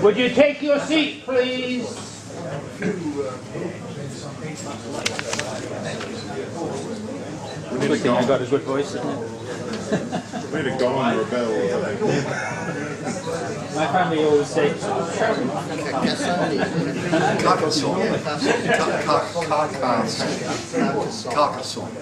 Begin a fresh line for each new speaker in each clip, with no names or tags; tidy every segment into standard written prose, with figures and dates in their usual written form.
Would you take your seat, please? Good thing I got a good voice, isn't it?
We had a gong or a bell.
My family always says
Carcassone. Carcassone.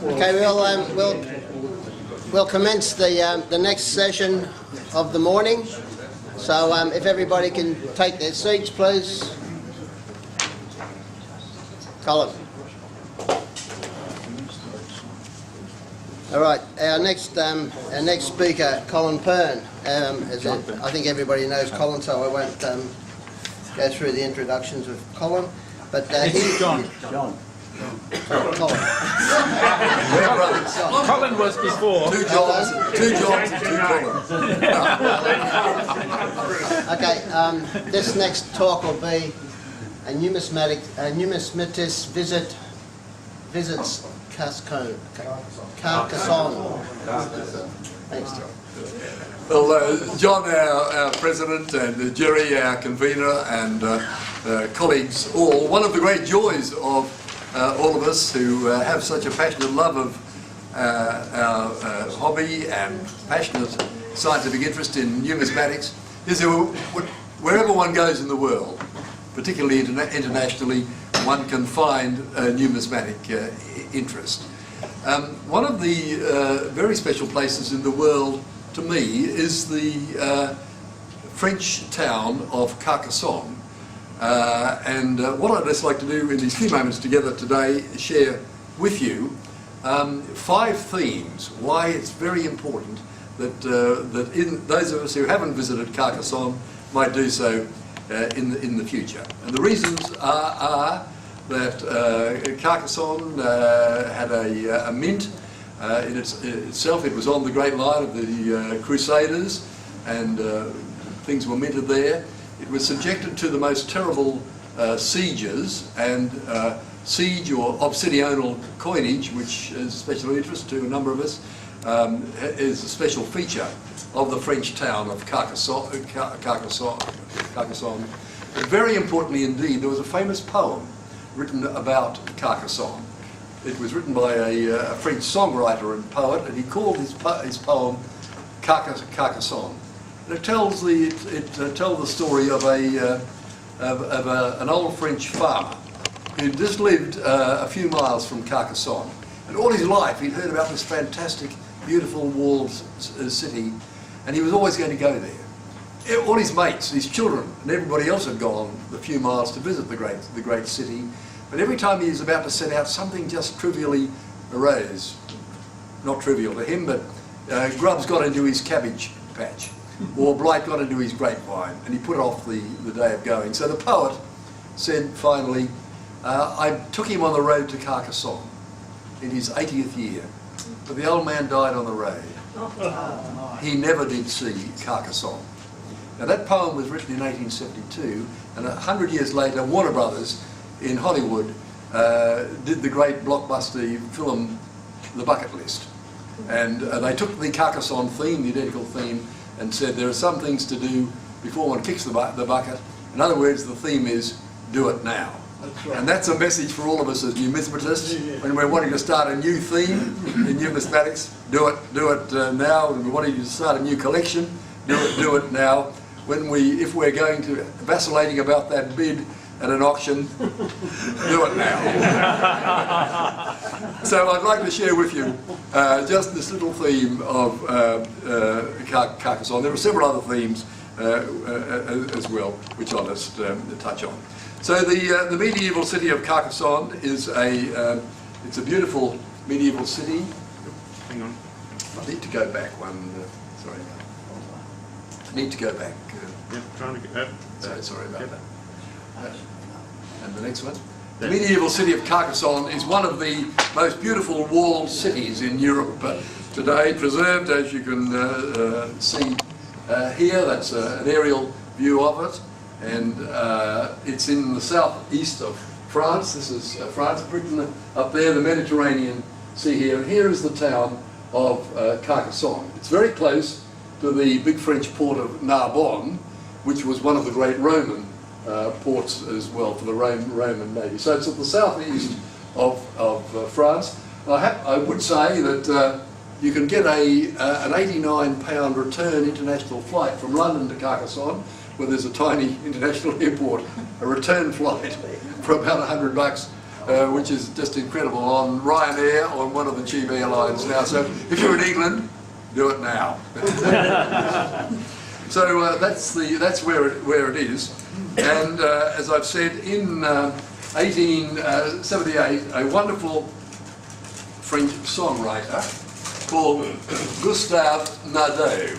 Okay, we'll commence the next session of the morning. So if everybody can take their seats, please. Colin. All right, our next speaker, Colin Pearne. I think everybody knows Colin, so I won't go through the introductions of Colin. But
John.
Colin.
Colin was before.
Two Johns and two Collins. Okay, this next talk will be a numismatist visits Carcassone. Thanks, John.
Well, John, our president, and Jerry, our convener, and colleagues all, one of the great joys of all of us who have such a passionate love of our hobby and passionate scientific interest in numismatics is that wherever one goes in the world, particularly internationally, one can find a numismatic interest. One of the very special places in the world to me is the French town of Carcassone. And what I'd just like to do in these few moments together today is share with you 5 themes why it's very important that those of us who haven't visited Carcassone might do so in the future. And the reasons are that Carcassone had a mint. In itself, it was on the Great Line of the Crusaders, and things were minted there. It was subjected to the most terrible sieges, and siege or obsidional coinage, which is a special interest to a number of us, is a special feature of the French town of Carcassone. But very importantly indeed, there was a famous poem written about Carcassone. It was written by a French songwriter and poet, and he called his poem Carcassone. And it tells the story of an old French farmer who just lived a few miles from Carcassone. And all his life he'd heard about this fantastic, beautiful walled city, and he was always going to go there. All his mates, his children, and everybody else had gone the few miles to visit the great city. But every time he was about to set out, something just trivially arose. Not trivial to him, but grubs got into his cabbage patch, or blight got into his grapevine, and he put off the day of going. So the poet said finally, I took him on the road to Carcassone in his 80th year, but the old man died on the road. He never did see Carcassone. Now that poem was written in 1872, and 100 years later, Warner Brothers in Hollywood did the great blockbuster film The Bucket List. And they took the Carcassone theme, the identical theme, and said there are some things to do before one kicks the bucket. In other words, the theme is do it now. That's right. And that's a message for all of us as numismatists. When we're wanting to start a new theme in numismatics, do it now. When we're wanting to start a new collection, do it now. If we're going to vacillating about that bid at an auction, do it now. So I'd like to share with you just this little theme of Carcassone. There are several other themes as well, which I'll just touch on. So the medieval city of Carcassone is it's a beautiful medieval city. Hang on, I need to go back one. Sorry, I need to go back.
Yeah, trying to get that.
Sorry about that. And the next one. The medieval city of Carcassonne is one of the most beautiful walled cities in Europe today, preserved, as you can see here. That's an aerial view of it, and it's in the southeast of France. This is France, Britain up there, the Mediterranean Sea here, and here is the town of Carcassonne. It's very close to the big French port of Narbonne, which was one of the great Roman ports as well for the Roman Navy. So it's at the southeast of France. I would say that you can get an £89 return international flight from London to Carcassonne, where there's a tiny international airport, a return flight for about $100, which is just incredible, on Ryanair, on one of the cheap airlines now. So if you're in England, do it now. So that's where it is. And as I've said, in 1878, a wonderful French songwriter called Gustave Nadeau,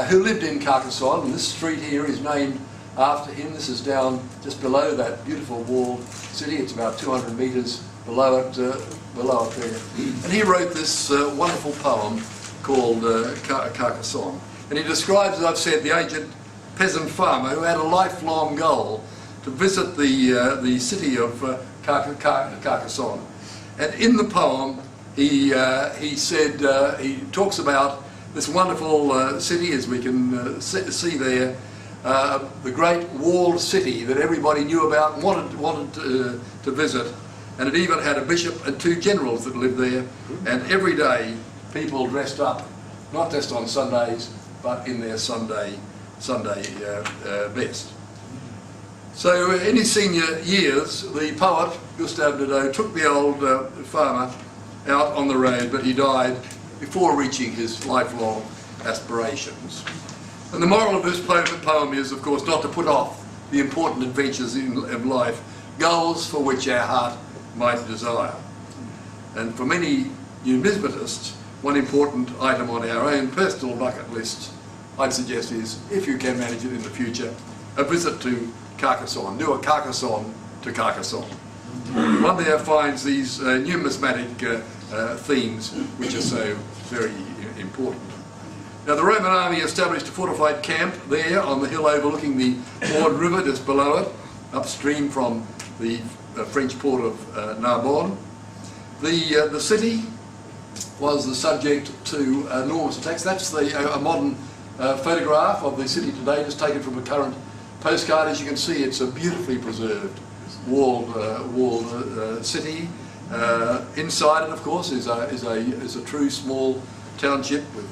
who lived in Carcassonne, and this street here is named after him. This is down just below that beautiful walled city. It's about 200 metres below it there. And he wrote this wonderful poem called Carcassonne. And he describes, as I've said, the aged peasant farmer who had a lifelong goal to visit the city of Carcassonne. And in the poem, he said, he talks about this wonderful city, as we can see there, the great walled city that everybody knew about and wanted to visit. And it even had a bishop and 2 generals that lived there. And every day, people dressed up, not just on Sundays, but in their Sunday best. So in his senior years, the poet, Gustave Nadeau, took the old farmer out on the road, but he died before reaching his lifelong aspirations. And the moral of this poem is, of course, not to put off the important adventures of life, goals for which our heart might desire. And for many numismatists, one important item on our own personal bucket list, I'd suggest, is, if you can manage it in the future, a visit to Carcassonne. Do a Carcassonne to Carcassonne. One there finds these numismatic themes, which are so very important. Now, the Roman army established a fortified camp there on the hill overlooking the Orne River, just below it, upstream from the French port of Narbonne. The city was the subject to enormous attacks. That's a modern photograph of the city today, just taken from a current postcard. As you can see, it's a beautifully preserved walled city. Inside it, of course, is a true small township with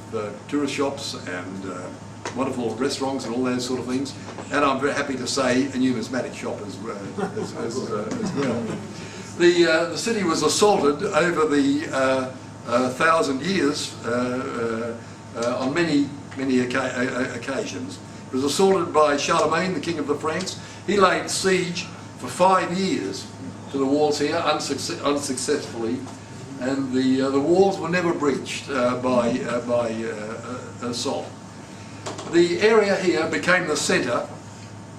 tourist shops and wonderful restaurants and all those sort of things. And I'm very happy to say a numismatic shop as well. The city was assaulted over the 1,000 years on many occasions. It was assaulted by Charlemagne, the king of the Franks. He laid siege for 5 years to the walls here, unsuccessfully, and the walls were never breached by assault. The area here became the centre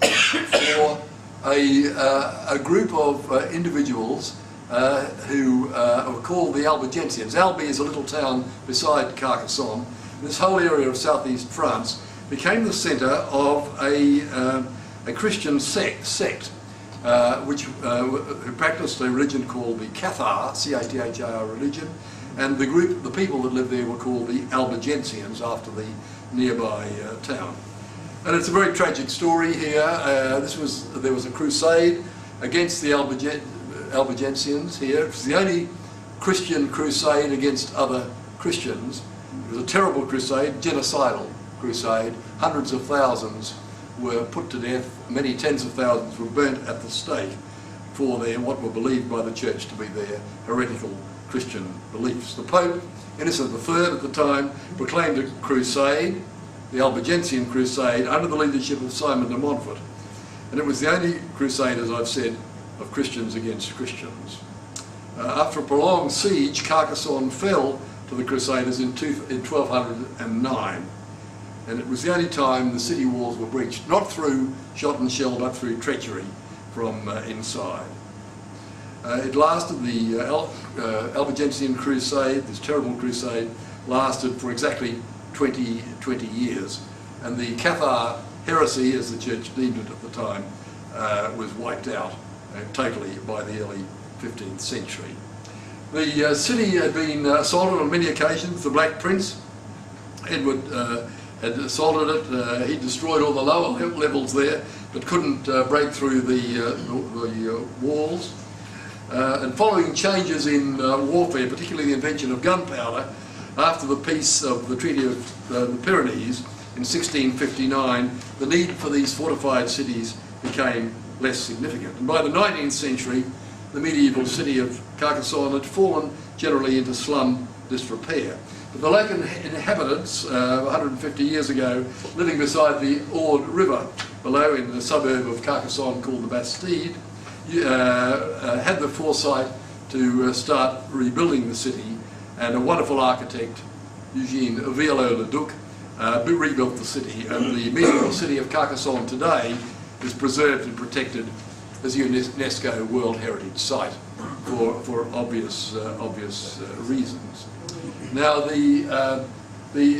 for a group of individuals who were called the Albigensians. Albi is a little town beside Carcassonne. This whole area of southeast France became the centre of a Christian sect who practiced a religion called the Cathar, C-A-T-H-A-R religion, and the people that lived there were called the Albigensians, after the nearby town. And it's a very tragic story here. There was a crusade against the Albigensians here. It was the only Christian crusade against other Christians. It was a terrible crusade, genocidal crusade. Hundreds of thousands were put to death. Many tens of thousands were burnt at the stake for what were believed by the church to be their heretical Christian beliefs. The Pope, Innocent III at the time, proclaimed a crusade, the Albigensian crusade, under the leadership of Simon de Montfort. And it was the only crusade, as I've said, of Christians against Christians. After a prolonged siege, Carcassonne fell to the Crusaders in 1209. And it was the only time the city walls were breached, not through shot and shell, but through treachery. from inside. It lasted, the Albigensian Crusade, this terrible crusade, lasted for exactly 20 years. And the Cathar heresy, as the church deemed it at the time, was wiped out totally by the early 15th century. The city had been assaulted on many occasions. The Black Prince, Edward, had assaulted it. He destroyed all the lower levels there, but couldn't break through the walls. And following changes in warfare, particularly the invention of gunpowder, after the peace of the Treaty of the Pyrenees in 1659, the need for these fortified cities became less significant. And by the 19th century, the medieval city of Carcassone had fallen generally into slum disrepair. But the local inhabitants, 150 years ago, living beside the Aude River, below in the suburb of Carcassone called the Bastide, had the foresight to start rebuilding the city, and a wonderful architect, Eugene Viollet-le-Duc, rebuilt the city, and the medieval city of Carcassonne today is preserved and protected as a UNESCO World Heritage Site for obvious reasons. Now the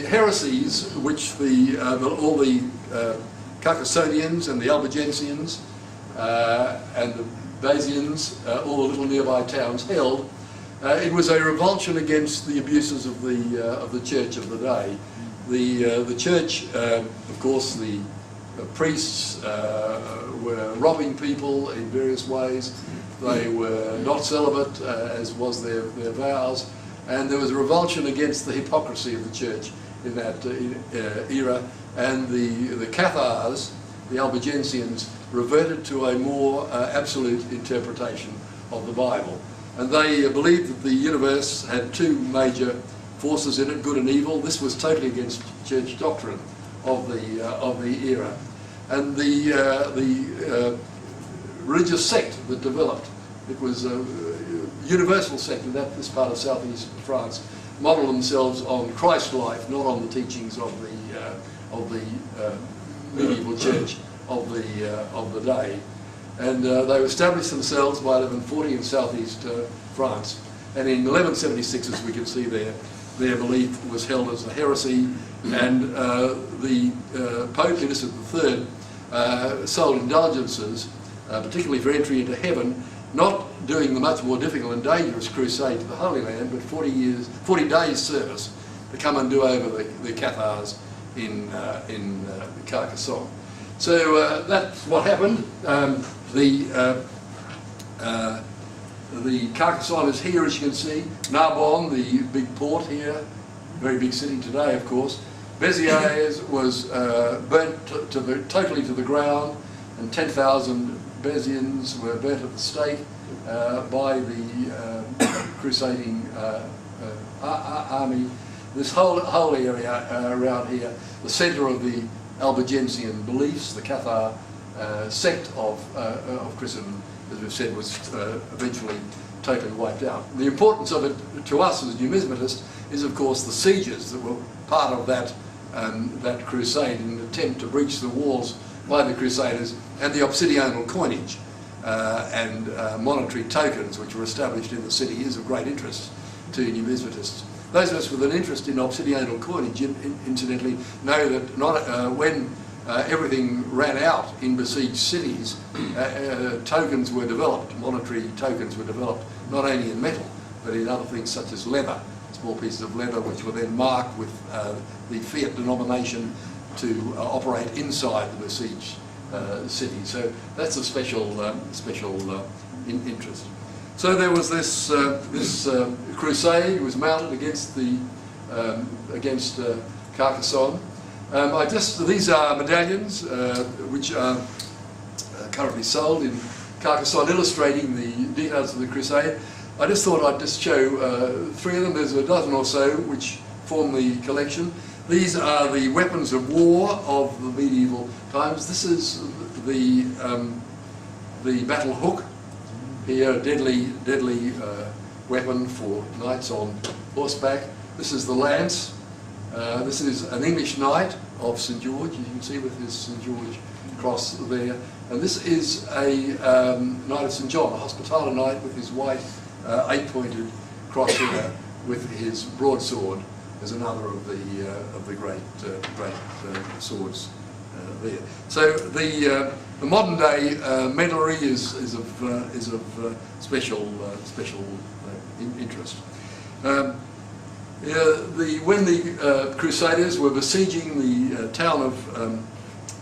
heresies which all the Carcassonians and the Albigensians and the Bayesians, all the little nearby towns held, it was a revulsion against the abuses of the church of the day. The church, of course, the priests were robbing people in various ways. They were not celibate, as was their vows, and there was a revulsion against the hypocrisy of the church in that era. And the Cathars, the Albigensians, reverted to a more absolute interpretation of the Bible. And they believed that the universe had two major forces in it, good and evil. This was totally against church doctrine of the era. And the religious sect that developed, it was a universal sect in this part of southeast France, modelled themselves on Christ's life, not on the teachings of the medieval church of the day. And they established themselves by 1140 in southeast France. And in 1176, as we can see there, their belief was held as a heresy, and the Pope Innocent III sold indulgences, particularly for entry into heaven, not doing the much more difficult and dangerous crusade to the Holy Land, but 40 days service to come and do over the Cathars in Carcassonne. So that's what happened. The Carcassonne is here, as you can see. Narbonne, the big port here, very big city today, of course. Béziers was burnt totally to the ground, and 10,000 Bézians were burnt at the stake by the crusading army. This whole area around here, the centre of the Albigensian beliefs, the Cathar sect of Christendom, as we've said, was eventually totally wiped out. The importance of it to us as numismatists is, of course, the sieges that were part of that crusade in an attempt to breach the walls by the Crusaders, and the obsidional coinage and monetary tokens which were established in the city is of great interest to numismatists. Those of us with an interest in obsidional coinage, incidentally, know that when everything ran out in besieged cities, tokens were developed, monetary tokens were developed, not only in metal, but in other things such as leather, small pieces of leather which were then marked with the fiat denomination to operate inside the besieged city. So that's a special interest. So there was this crusade was mounted against Carcassonne. These are medallions which are currently sold in Carcassonne, illustrating the details of the crusade. I just thought I'd just show three of them. There's a dozen or so which form the collection. These are the weapons of war of the medieval times. This is the battle hook. Here, a deadly weapon for knights on horseback. This is the lance. This is an English knight of St. George, as you can see with his St. George cross there. And this is a Knight of St John, a Hospitaller Knight with his white 8-pointed cross here with his broadsword as another of the great swords there. So the modern day medallery is of special interest. When the Crusaders were besieging the town of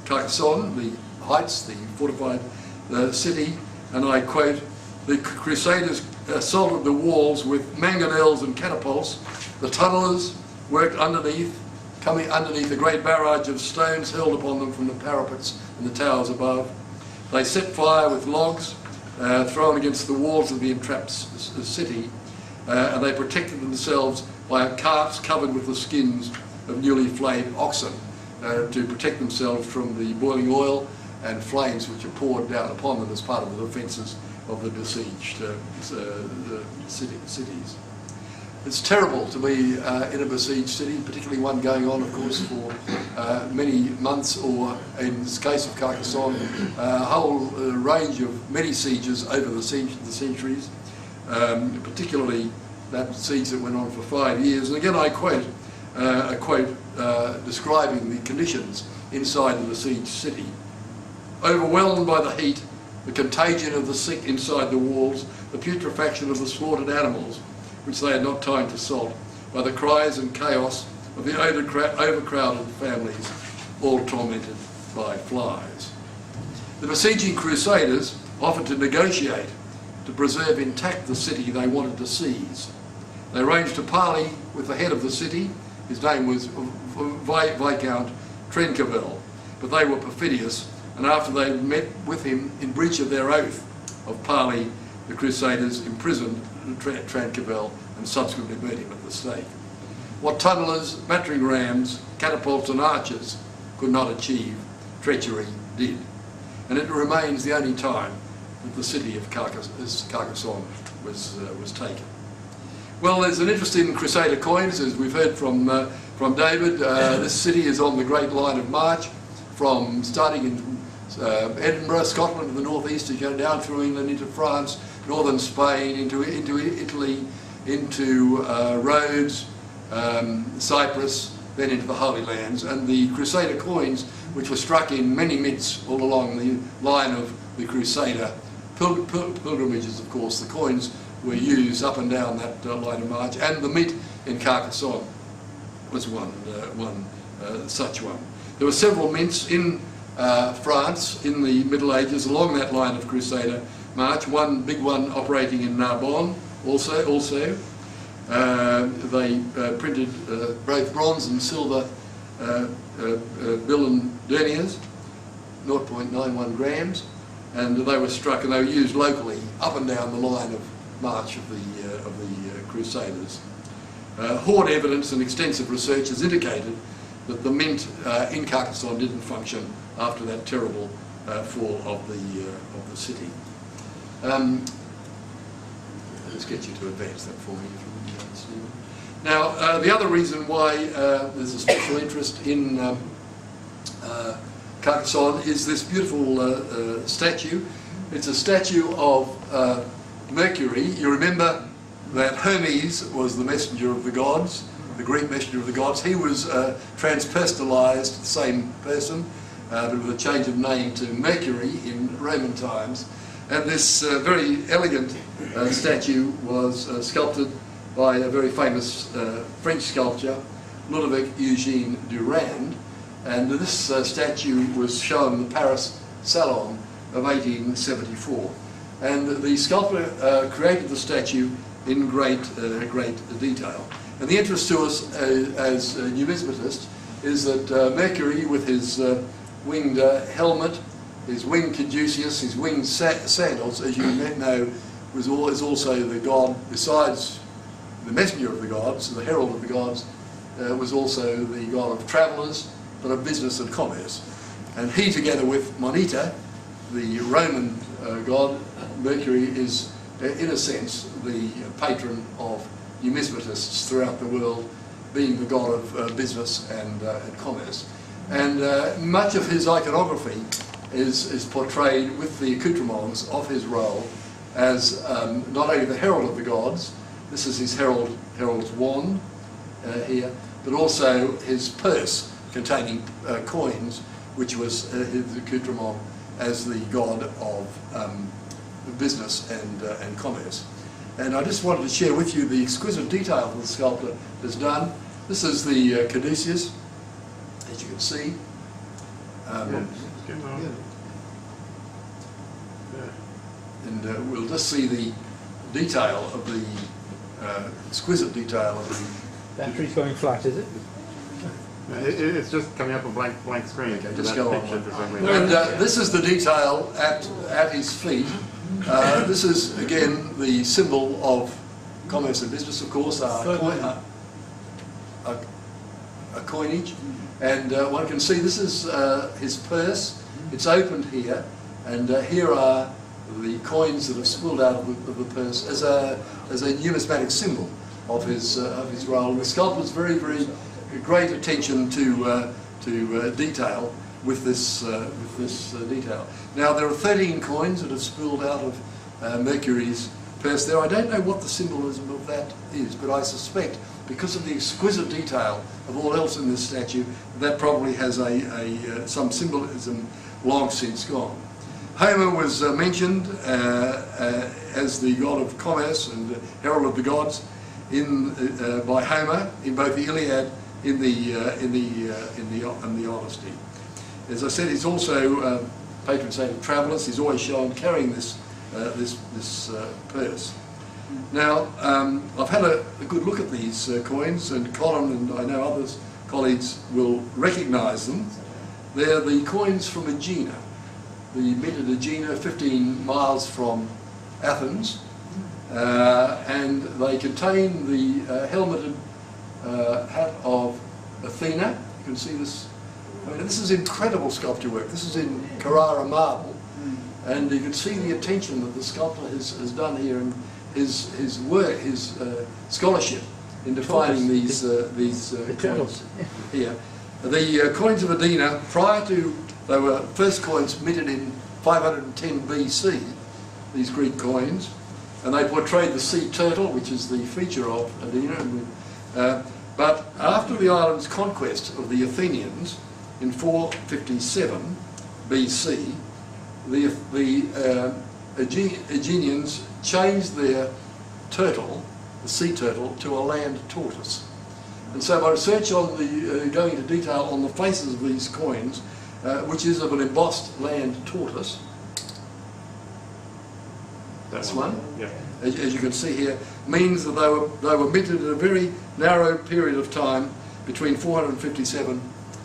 Carcassone, the heights, the fortified city, and I quote, "The Crusaders assaulted the walls with mangonels and catapults. The tunnellers worked coming underneath a great barrage of stones hurled upon them from the parapets and the towers above. They set fire with logs thrown against the walls of the entrapped city, and they protected themselves by carts covered with the skins of newly flayed oxen to protect themselves from the boiling oil and flames which are poured down upon them as part of the defences of the besieged cities. It's terrible to be in a besieged city, particularly one going on, of course, for many months, or in this case of Carcassonne, a whole range of many sieges over the centuries, particularly that siege that went on for 5 years. And again, I quote a quote describing the conditions inside the besieged city. "Overwhelmed by the heat, the contagion of the sick inside the walls, the putrefaction of the slaughtered animals, which they had not time to salt, by the cries and chaos of the overcrowded families, all tormented by flies. The besieging Crusaders offered to negotiate to preserve intact the city they wanted to seize. They arranged to parley with the head of the city. His name was Viscount Trinquevel, but they were perfidious, and after they met with him in breach of their oath of parley, the Crusaders imprisoned Trinquevel and subsequently burnt him at the stake. What tunnellers, battering rams, catapults and archers could not achieve, treachery did. And it remains the only time that the city of Carcassonne was taken. Well, there's an interest in Crusader coins, as we've heard from David. This city is on the Great Line of March, from starting in Edinburgh, Scotland, to the northeast, as you go down through England into France, northern Spain, into Italy, into Rhodes, Cyprus, then into the Holy Lands. And the Crusader coins, which were struck in many mints all along the line of the Crusader pilgrimages, of course, the coins were used up and down that line of march, and the mint in Carcassonne was one such one. There were several mints in France in the Middle Ages along that line of Crusader march, one big one operating in Narbonne also. They printed both bronze and silver bill and deniers, 0.91 grams, and they were struck, and they were used locally up and down the line of march of the Crusaders. Hoard evidence and extensive research has indicated that the mint in Carcassonne didn't function after that terrible fall of the city. Let's get you to advance that for me, Stephen. Now, the other reason why there's a special interest in Carcassonne is this beautiful statue. It's a statue of Mercury. You remember that Hermes was the messenger of the gods, the Greek messenger of the gods. He was transpersonalized, the same person, but with a change of name to Mercury in Roman times. And this very elegant statue was sculpted by a very famous French sculptor, Ludovic Eugene Durand. And this statue was shown in the Paris Salon of 1874. And the sculptor created the statue in great detail. And the interest to us as numismatists is that Mercury, with his winged helmet, his winged caduceus, his winged sandals, as you know, is also the god, besides the messenger of the gods, the herald of the gods, was also the god of travellers, but of business and commerce. And he, together with Moneta, the Roman god, Mercury, is, in a sense, the patron of numismatists throughout the world, being the god of business and commerce. And much of his iconography is portrayed with the accoutrements of his role as not only the herald of the gods, this is his herald's wand here, but also his purse containing coins, which was his accoutrement as the god of business and commerce. And I just wanted to share with you the exquisite detail that the sculptor has done. This is the caduceus, as you can see. And we'll just see the detail of the exquisite detail of the.
Battery's going flat, is it?
It's just coming up a blank screen.
Okay, just go on.
For some reason.
And this is the detail at his feet. This is again the symbol of commerce and business, of course, a coinage, and one can see this is his purse. It's opened here, and here are the coins that have spilled out of the purse as a numismatic symbol of his role. And the sculptor's very great attention to detail with this detail. Now there are 13 coins that have spilled out of Mercury's purse there. I don't know what the symbolism of that is, but I suspect because of the exquisite detail of all else in this statue, that probably has some symbolism long since gone. Homer was mentioned as the god of commerce and herald of the gods by Homer in both the Iliad and the Odyssey. As I said, he's also patron saint of travellers. He's always shown carrying this purse. Now, I've had a good look at these coins, and Colin and I know others, colleagues, will recognise them. They're the coins from Aegina, the mint at Aegina, 15 miles from Athens, and they contain the helmeted hat of Athena. You can see this. I mean, this is incredible sculpture work. This is in Carrara marble, and you can see the attention that the sculptor has done here, and his work, his scholarship in defining these coins here. The coins of Aegina, they were first coins minted in 510 BC, these Greek coins, and they portrayed the sea turtle, which is the feature of Aegina. But after the island's conquest of the Athenians in 457 BC, the Aegeans changed their turtle, the sea turtle, to a land tortoise. And so my research on going into detail on the faces of these coins, which is of an embossed land tortoise, that's one,
yeah.
as you can see here, means that they were minted in a very narrow period of time between 457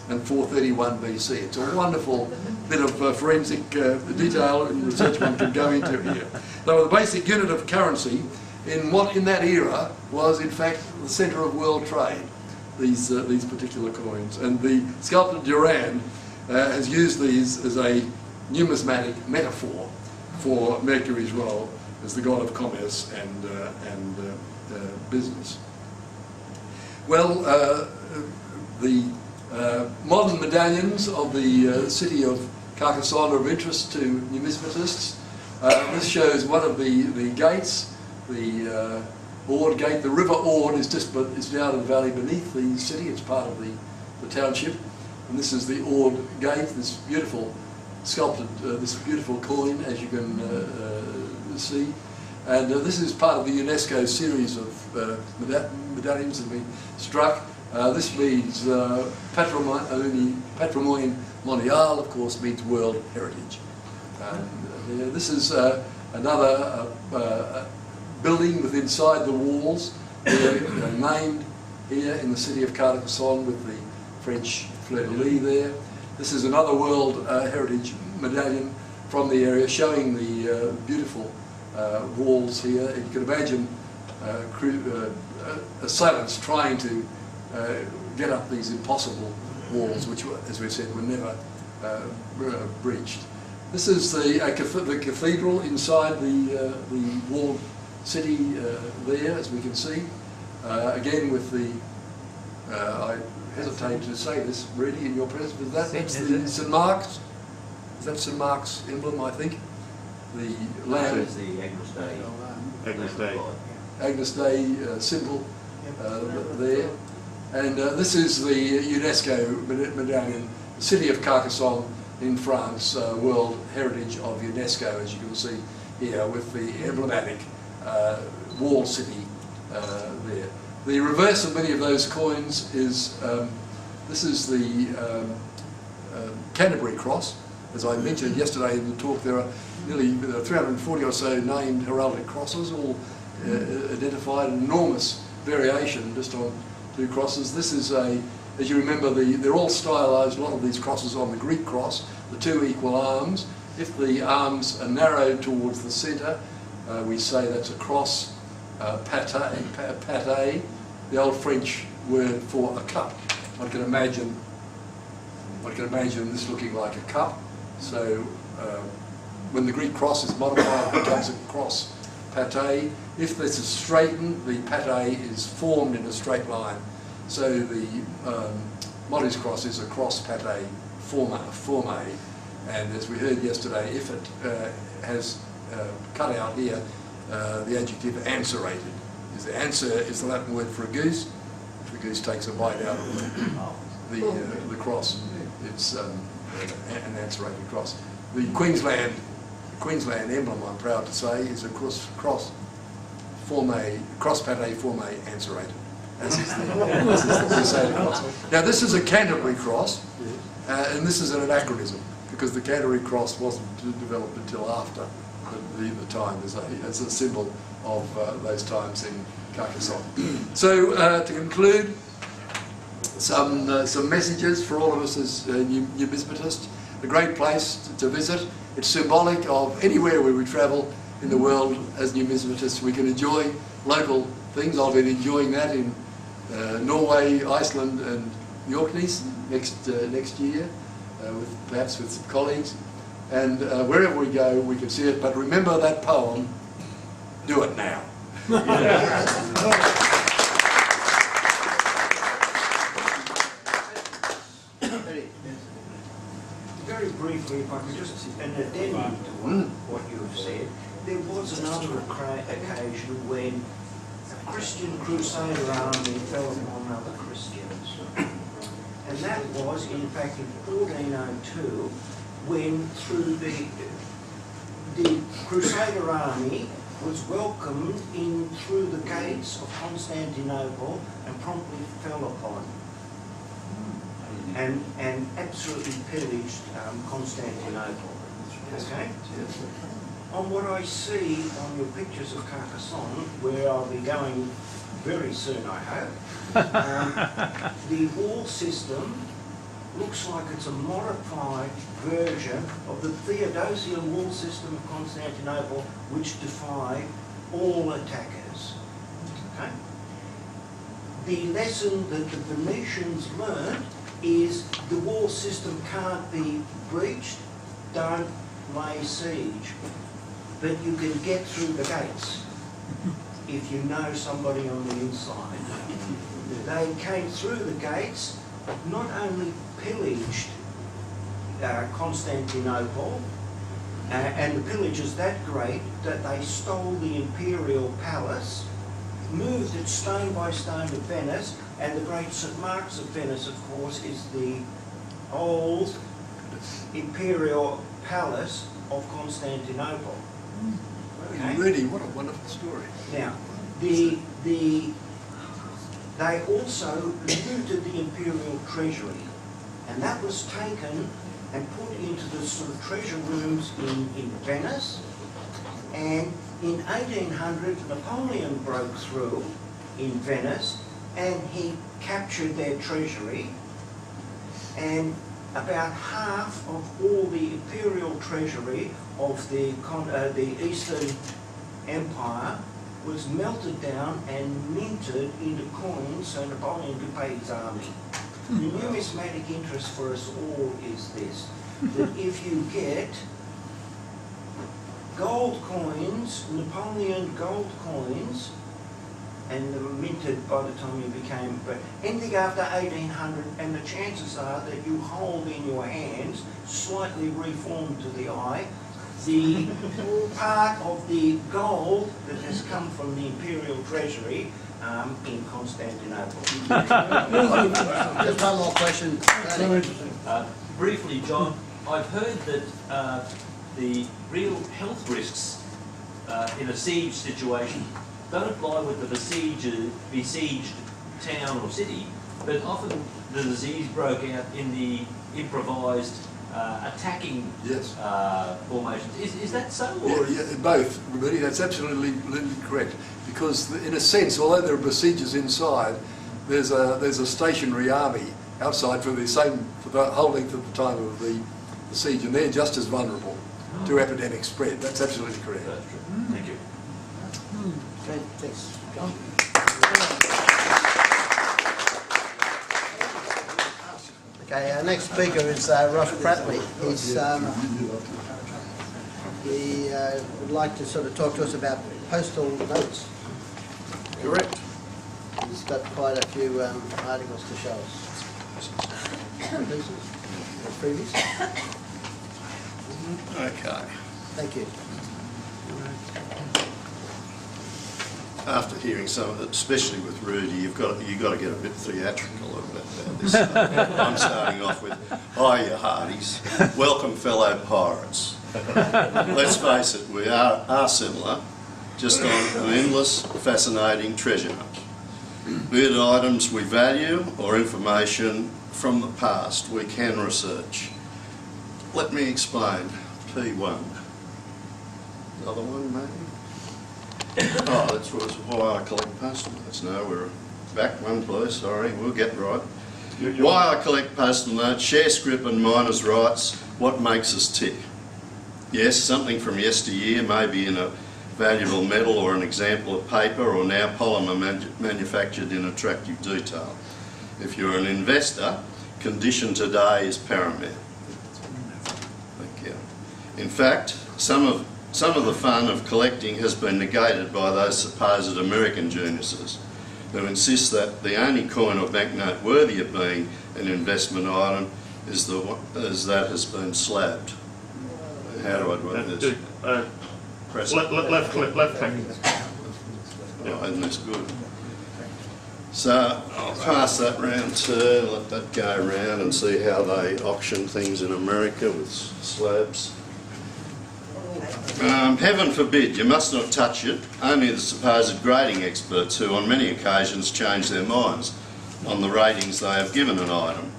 and 431 BC. It's a wonderful bit of forensic detail and research one can go into here. They were the basic unit of currency in what in that era was in fact the centre of world trade, these particular coins. And the sculptor Durand has used these as a numismatic metaphor for Mercury's role as the god of commerce and business. Well, the modern medallions of the city of Carcassone are of interest to numismatists. This shows one of the gates, the Ord Gate. The River Ord is down in the valley beneath the city. It's part of the township. And this is the Ord Gate, this beautiful sculpted, this beautiful coin, as you can see. And this is part of the UNESCO series of medallions that have been struck. This means Patrimoine Mondial, of course, means World Heritage. This is another building with inside the walls, named here in the city of Carcassone with the French fleur-de-lis there. This is another World Heritage medallion from the area showing the beautiful walls here. And you can imagine assailants trying to get up these impossible walls, which, as we said, were never breached. This is the cathedral inside the walled city there, as we can see. Again, with the I hesitate to say this really in your presence, but that's the St. Mark's Is that St Mark's emblem, I think? The
That
land,
is the Agnes Day.
Agnes Day.
Agnes Day symbol there. And this is the UNESCO medallion, the city of Carcassonne in France, World Heritage of UNESCO, as you can see here, with the emblematic wall city there. The reverse of many of those coins is, this is the Canterbury cross. As I mentioned yesterday in the talk, there are nearly 340 or so named heraldic crosses, all identified, an enormous variation just on 2 crosses. This is as you remember, they're all stylized, a lot of these crosses on the Greek cross, the 2 equal arms. If the arms are narrowed towards the centre, we say that's a cross, pate, the old French word for a cup. One can imagine this looking like a cup. So when the Greek cross is modified, it becomes a cross pate. If this is straightened, the pate is formed in a straight line. So the Maltese cross is a cross pate forme. And as we heard yesterday, if it has cut out here, the adjective answerated. The answer is the Latin word for a goose. If the goose takes a bite out of the cross, it's an answerated cross. The Queensland emblem, I'm proud to say, is a cross pate forme answerated. As is the Crusader cross. Now this is a Canterbury cross, and this is an anachronism because the Canterbury cross wasn't developed until after the time. It's a symbol of those times in Carcassonne. So to conclude, some messages for all of us as numismatists. A great place to visit. It's symbolic of anywhere where we travel in the world as numismatists. We can enjoy local things. I've been enjoying that in Norway, Iceland and the Orkneys next year, perhaps with some colleagues. And wherever we go, we can see it. But remember that poem, do it now.
Very briefly, if I could just an addendum to what you have said, there was another occasion when a Christian crusader army fell upon other Christians. And that was, in fact, in 1402, when through the crusader army was welcomed in through the gates of Constantinople and promptly fell upon and absolutely pillaged Constantinople. Okay? On what I see on your pictures of Carcassonne, where I'll be going very soon, I hope, the wall system looks like it's a modified version of the Theodosian wall system of Constantinople, which defied all attackers. Okay? The lesson that the Venetians learned is the wall system can't be breached, don't lay siege. But you can get through the gates if you know somebody on the inside. They came through the gates, not only pillaged Constantinople, and the pillage is that great that they stole the imperial palace, moved it stone by stone to Venice, and the great St Mark's of Venice, of course, is the old imperial palace of Constantinople. Okay?
Really, what a wonderful story.
Now, they also looted the imperial treasury, and that was taken and put into the sort of treasure rooms in Venice. And in 1800, Napoleon broke through in Venice, and he captured their treasury, and about half of all the imperial treasury of the Eastern Empire was melted down and minted into coins so Napoleon could pay his army. The numismatic interest for us all is this, that if you get gold coins, Napoleon gold coins, and they were minted by the time you became anything after 1800, and the chances are that you hold in your hands, slightly reformed to the eye, the part of the gold that has come from the imperial treasury in Constantinople.
Just one more question.
Briefly, John, I've heard that the real health risks in a siege situation don't apply with the besieged town or city, but often the disease broke out in the improvised attacking formations. Is that so? Or
Yeah, both, Roberti, that's absolutely correct. Because in a sense, although there are besiegers inside, there's a stationary army outside for the whole length of the time of the siege, and they're just as vulnerable to epidemic spread. That's absolutely correct.
That's true. Thank you.
Okay, thanks, John. Okay, our next speaker is Ross Pratley. He would like to sort of talk to us about postal notes.
Correct.
He's got quite a few articles to show us. Previous?
Okay.
Thank you.
After hearing some of it, especially with Rudy, you've got to get a bit theatrical about this. I'm starting off with, "Hi, you hearties. Welcome, fellow pirates. Let's face it, we are similar, just on an endless, fascinating treasure hunt. Be it items we value or information from the past we can research. Let me explain. P1. Another one, maybe? Oh, that's why I collect postal notes. No, we're back one, please. Sorry, we'll get right. Why I collect postal notes, share script and miners' rights, what makes us tick. Yes, something from yesteryear, maybe in a valuable metal or an example of paper, or now polymer manufactured in attractive detail. If you're an investor, condition today is paramount." Thank you. In fact, some of the fun of collecting has been negated by those supposed American geniuses who insist that the only coin or banknote worthy of being an investment item is that has been slabbed. How do I do this? Press
Left click, left click.
Oh, isn't this good? So I'll pass that round to, let that go round and see how they auction things in America with slabs. Heaven forbid, you must not touch it. Only the supposed grading experts who on many occasions change their minds on the ratings they have given an item.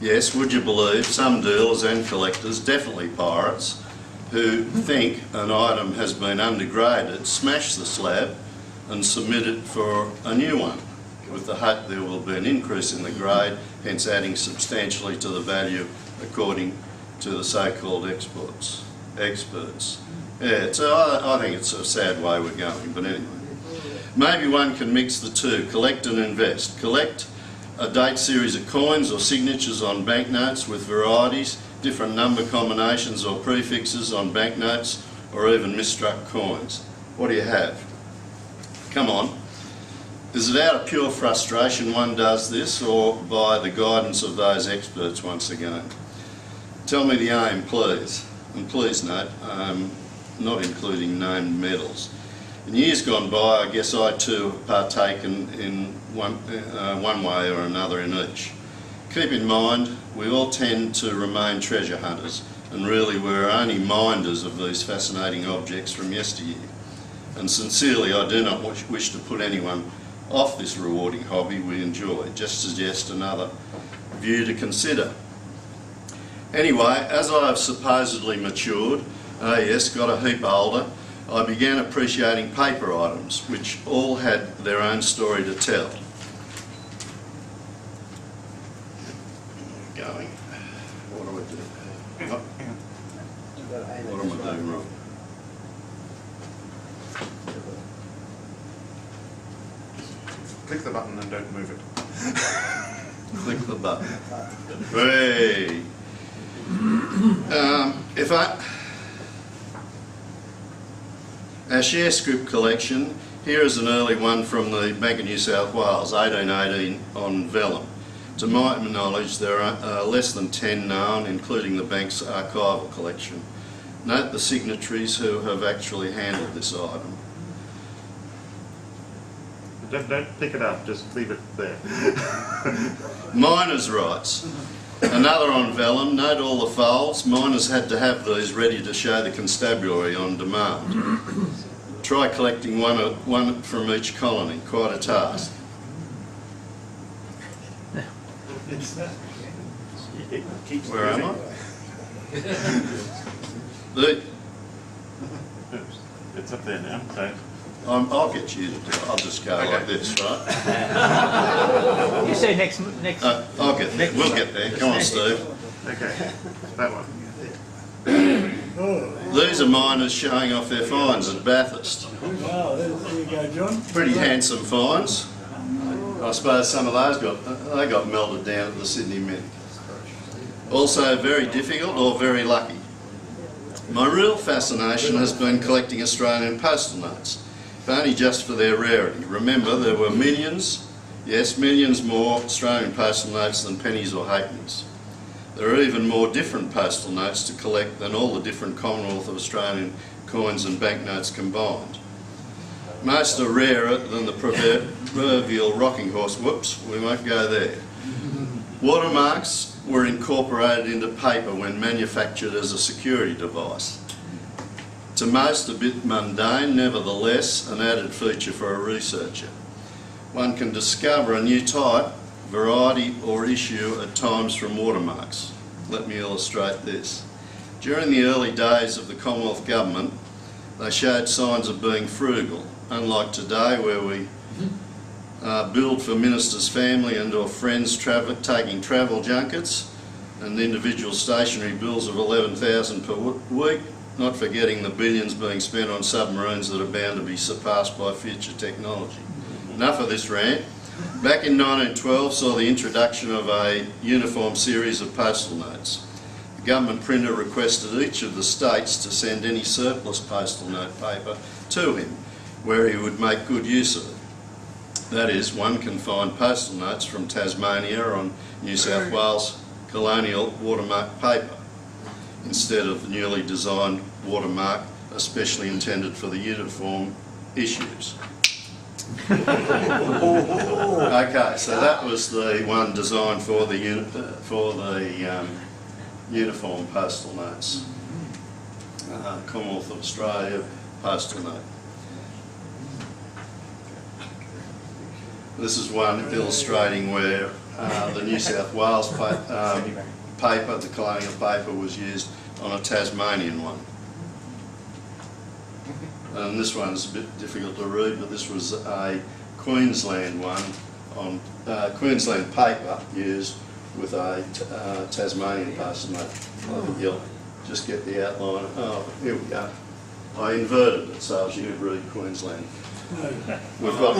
Yes, would you believe some dealers and collectors, definitely pirates, who think an item has been undergraded, smash the slab and submit it for a new one, with the hope there will be an increase in the grade, hence adding substantially to the value according to the so-called experts. Yeah, so I think it's a sad way we're going, but anyway. Maybe one can mix the two, collect and invest. Collect a date series of coins or signatures on banknotes with varieties, different number combinations or prefixes on banknotes, or even misstruck coins. What do you have? Come on. Is it out of pure frustration one does this, or by the guidance of those experts once again? Tell me the aim, please. And please note, not including named medals. In years gone by, I guess I too have partaken in one way or another in each. Keep in mind, we all tend to remain treasure hunters, and really we're only minders of these fascinating objects from yesteryear. And sincerely, I do not wish to put anyone off this rewarding hobby we enjoy, just suggest another view to consider. Anyway, as I have supposedly matured, got a heap older, I began appreciating paper items, which all had their own story to tell. Going. What do I do? What am I doing wrong?
Click the button and don't move it.
Click the button. Hey. Our share script collection Here is an early one from the Bank of New South Wales, 1818, on vellum. To my knowledge, there are less than 10 known, including the bank's archival collection. Note the signatories who have actually handled this item.
Don't pick it up, just leave it there.
Miners' rights. Another on vellum. Note all the folds. Miners had to have these ready to show the constabulary on demand. Try collecting one from each colony. Quite a task. Where am I?
It's up there now, so.
I'll get you to do it. I'll just go like this, right?
You say next.
I'll get there. We'll get there. Come on, Steve.
Okay, that one.
These are miners showing off their finds at Bathurst.
Wow, there you go, John.
Pretty handsome finds. I suppose some of those got melted down at the Sydney Mint. Also very difficult or very lucky. My real fascination has been collecting Australian postal notes, if only just for their rarity. Remember, there were millions, yes, millions more Australian postal notes than pennies or halfpennies. There are even more different postal notes to collect than all the different Commonwealth of Australian coins and banknotes combined. Most are rarer than the proverbial rocking horse. Whoops, we won't go there. Watermarks were incorporated into paper when manufactured as a security device. To most a bit mundane, nevertheless an added feature for a researcher. One can discover a new type, variety or issue at times from watermarks. Let me illustrate this. During the early days of the Commonwealth Government, they showed signs of being frugal, unlike today where we billed for ministers' family and or friends taking travel junkets and individual stationery bills of 11,000 per week, not forgetting the billions being spent on submarines that are bound to be surpassed by future technology. Enough of this rant. Back in 1912 saw the introduction of a uniform series of postal notes. The government printer requested each of the states to send any surplus postal note paper to him, where he would make good use of it. That is, one can find postal notes from Tasmania on New South Wales colonial watermark paper, instead of the newly designed watermark especially intended for the uniform issues. Okay, so that was the one designed for the uniform postal notes. Commonwealth of Australia postal note. This is one illustrating where the New South Wales paper, the colonial paper, was used on a Tasmanian one. And this one's a bit difficult to read, but this was a Queensland one on Queensland paper used with a Tasmanian postal note. You'll just get the outline. Oh, here we go. I inverted it so you could read Queensland. We've got.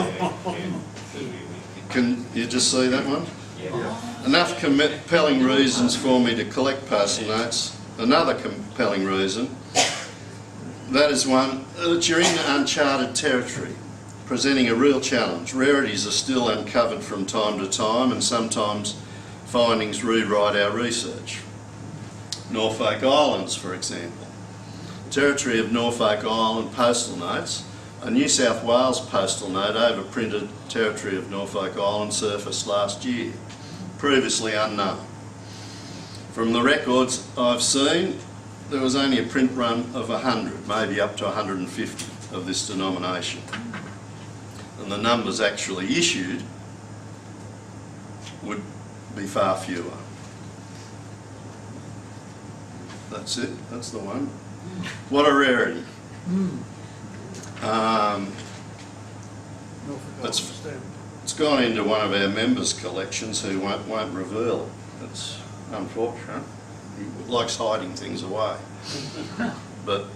Can you just see that one? Yeah. Enough compelling reasons for me to collect postal notes. Another compelling reason, that is one that you're in uncharted territory, presenting a real challenge. Rarities are still uncovered from time to time, and sometimes findings rewrite our research. Norfolk Islands, for example. Territory of Norfolk Island postal notes. A New South Wales postal note overprinted territory of Norfolk Island surfaced last year, previously unknown. From the records I've seen, there was only a print run of 100, maybe up to 150 of this denomination. And the numbers actually issued would be far fewer. That's it, that's the one. What a rarity. It's gone into one of our members' collections who won't reveal it. It's unfortunate. He likes hiding things away. But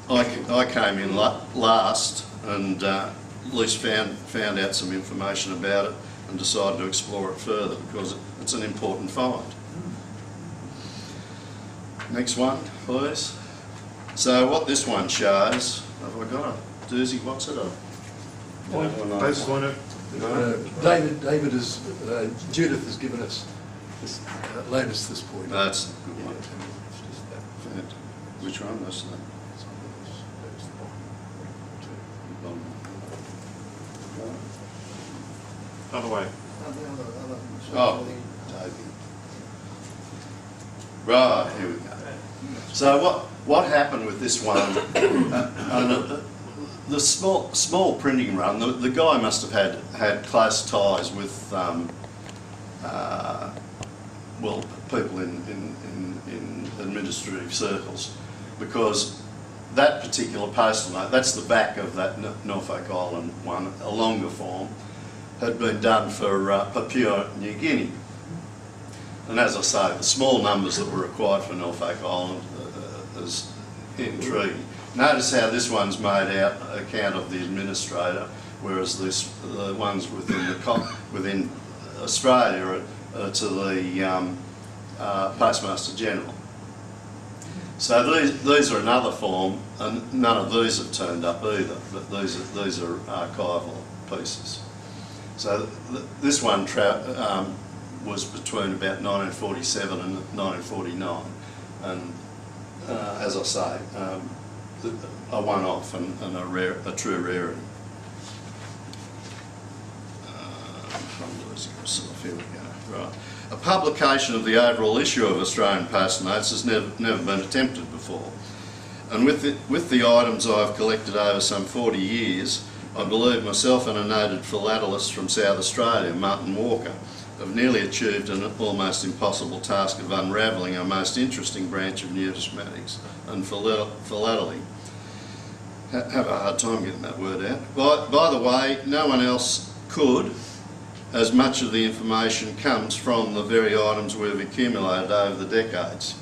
I came in last and at least found out some information about it and decided to explore it further because it's an important find. Next one, please. So what this one shows, have I got a Doozy, what's it of?
Post pointer.
David has, Judith has given us this, loaned us this point.
That's a good one. Which one? That's that.
Other way.
Oh, right, here we go. So what happened with this one? The small printing run. The guy must have had close ties with well, people in administrative circles, because that particular postal note, that's the back of that Norfolk Island one, a longer form, had been done for Papua New Guinea. And as I say, the small numbers that were required for Norfolk Island is intriguing. Notice how this one's made out account of the administrator, whereas the ones within Australia are to the Postmaster General. So these are another form, and none of these have turned up either, but these are archival pieces. So this one was between about 1947 and 1949, and as I say, a one-off and a true rarity. I'm losing myself. Here we go. Right. A publication of the overall issue of Australian Post Notes has never been attempted before, and with the items I've collected over some 40 years, I believe myself and a noted philatelist from South Australia, Martin Walker, have nearly achieved an almost impossible task of unravelling our most interesting branch of numismatics and philately. Have a hard time getting that word out. By the way, no one else could, as much of the information comes from the very items we've accumulated over the decades.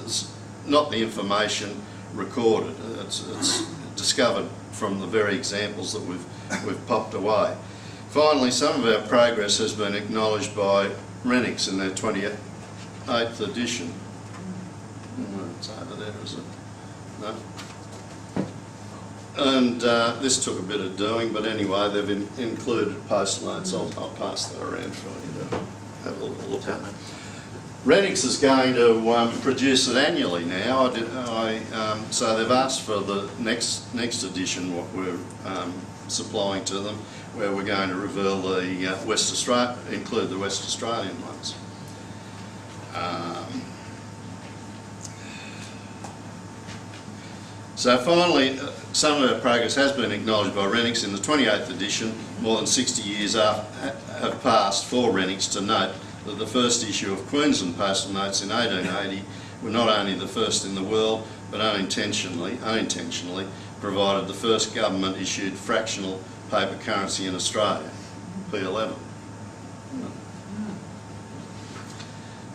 It's not the information recorded, it's discovered from the very examples that we've popped away. Finally, some of our progress has been acknowledged by Renix in their 28th edition. It's over there, is it? No? And this took a bit of doing, but anyway, they've included postal notes. I'll pass that around for you to have a little look at. Renix is going to produce it annually now. So they've asked for the next edition, what we're supplying to them, where we're going to reveal the include the West Australian ones. So finally, some of our progress has been acknowledged by Renix. In the 28th edition, more than 60 years have passed for Renix to note that the first issue of Queensland Postal Notes in 1880 were not only the first in the world, but unintentionally provided the first government-issued fractional paper currency in Australia, P11.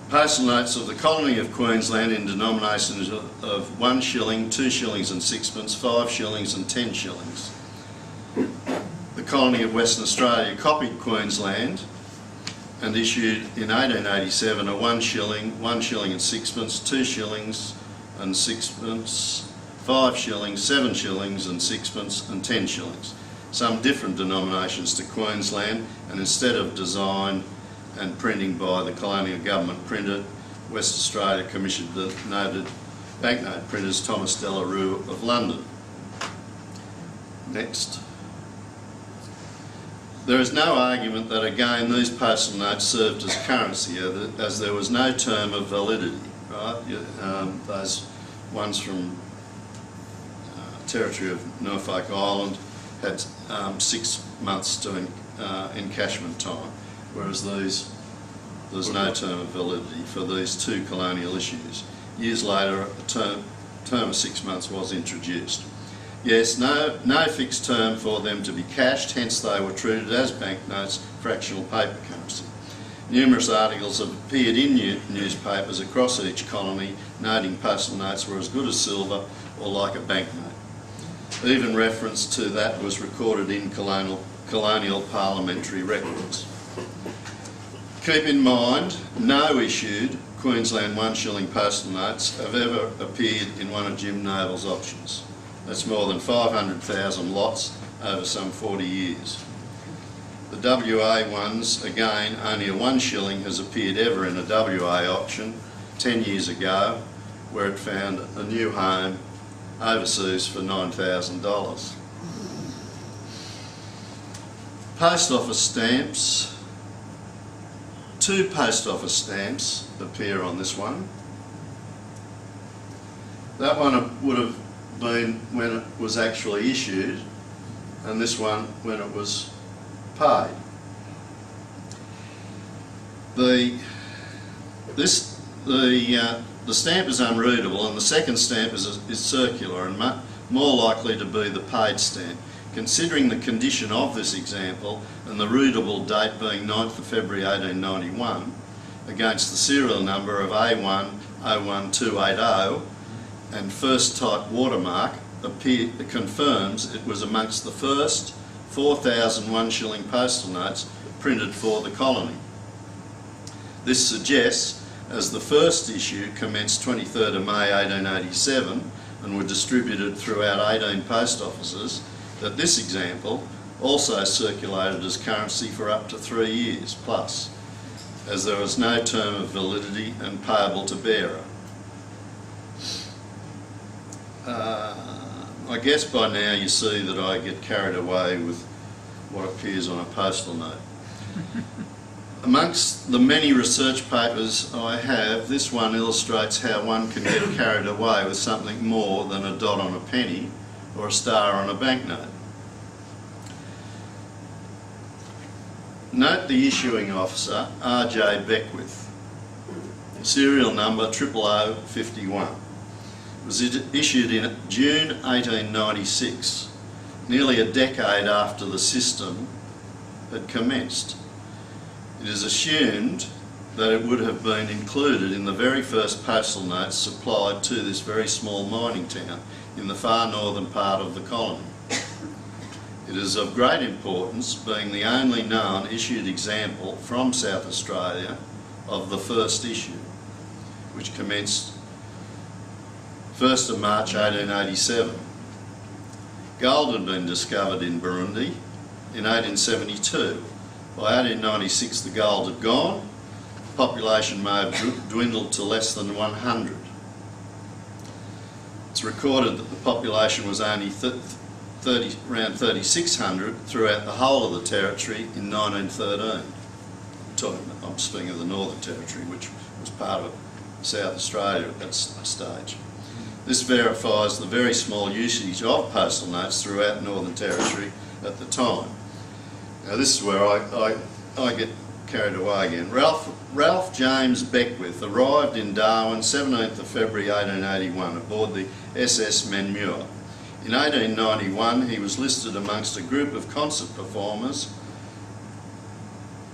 Postal notes of the colony of Queensland in denominations of 1 shilling, 2 shillings and 6pence, 5 shillings and 10 shillings. The colony of Western Australia copied Queensland and issued in 1887 a 1 shilling, 1 shilling and 6pence, 2 shillings and 6pence, 5 shillings, 7 shillings and 6pence and 10 shillings. Some different denominations to Queensland, and instead of design and printing by the colonial government printer, West Australia commissioned the noted banknote printers Thomas Delarue of London. Next. There is no argument that again these postal notes served as currency, as there was no term of validity, right? Those ones from territory of Norfolk Island had 6 months to encashment time, whereas there's no term of validity for these two colonial issues. Years later, a term of 6 months was introduced. Yes, no fixed term for them to be cashed, hence they were treated as banknotes, fractional paper currency. Numerous articles have appeared in newspapers across each colony noting postal notes were as good as silver or like a banknote. Even reference to that was recorded in colonial parliamentary records. Keep in mind, no issued Queensland 1 shilling postal notes have ever appeared in one of Jim Noble's auctions. That's more than 500,000 lots over some 40 years. The WA ones, again, only a 1 shilling has appeared ever in a WA auction 10 years ago, where it found a new home overseas for $9,000. Post office stamps. 2 post office stamps appear on this one. That one would have been when it was actually issued, and this one when it was paid. The stamp is unreadable, and the second stamp is circular and more likely to be the paid stamp. Considering the condition of this example and the readable date being 9th of February 1891 against the serial number of A1-01280 and first type watermark confirms it was amongst the first 4,000 1 shilling postal notes printed for the colony. This suggests, as the first issue commenced 23rd of May 1887 and were distributed throughout 18 post offices, that this example also circulated as currency for up to 3 years plus, as there was no term of validity and payable to bearer. I guess by now you see that I get carried away with what appears on a postal note. Amongst the many research papers I have, this one illustrates how one can get carried away with something more than a dot on a penny or a star on a banknote. Note the issuing officer, R.J. Beckwith, serial number 00051. It was issued in June 1896, nearly a decade after the system had commenced. It is assumed that it would have been included in the very first postal notes supplied to this very small mining town in the far northern part of the colony. It is of great importance, being the only known issued example from South Australia of the first issue, which commenced 1st of March 1887. Gold had been discovered in Burundi in 1872. By 1896 the gold had gone, population may have dwindled to less than 100. It's recorded that the population was only around 3,600 throughout the whole of the territory in 1913. I'm speaking of the Northern Territory, which was part of South Australia at that stage. This verifies the very small usage of postal notes throughout Northern Territory at the time. Now this is where I get carried away again. Ralph James Beckwith arrived in Darwin 17th of February 1881 aboard the SS Menmure. In 1891 he was listed amongst a group of concert performers.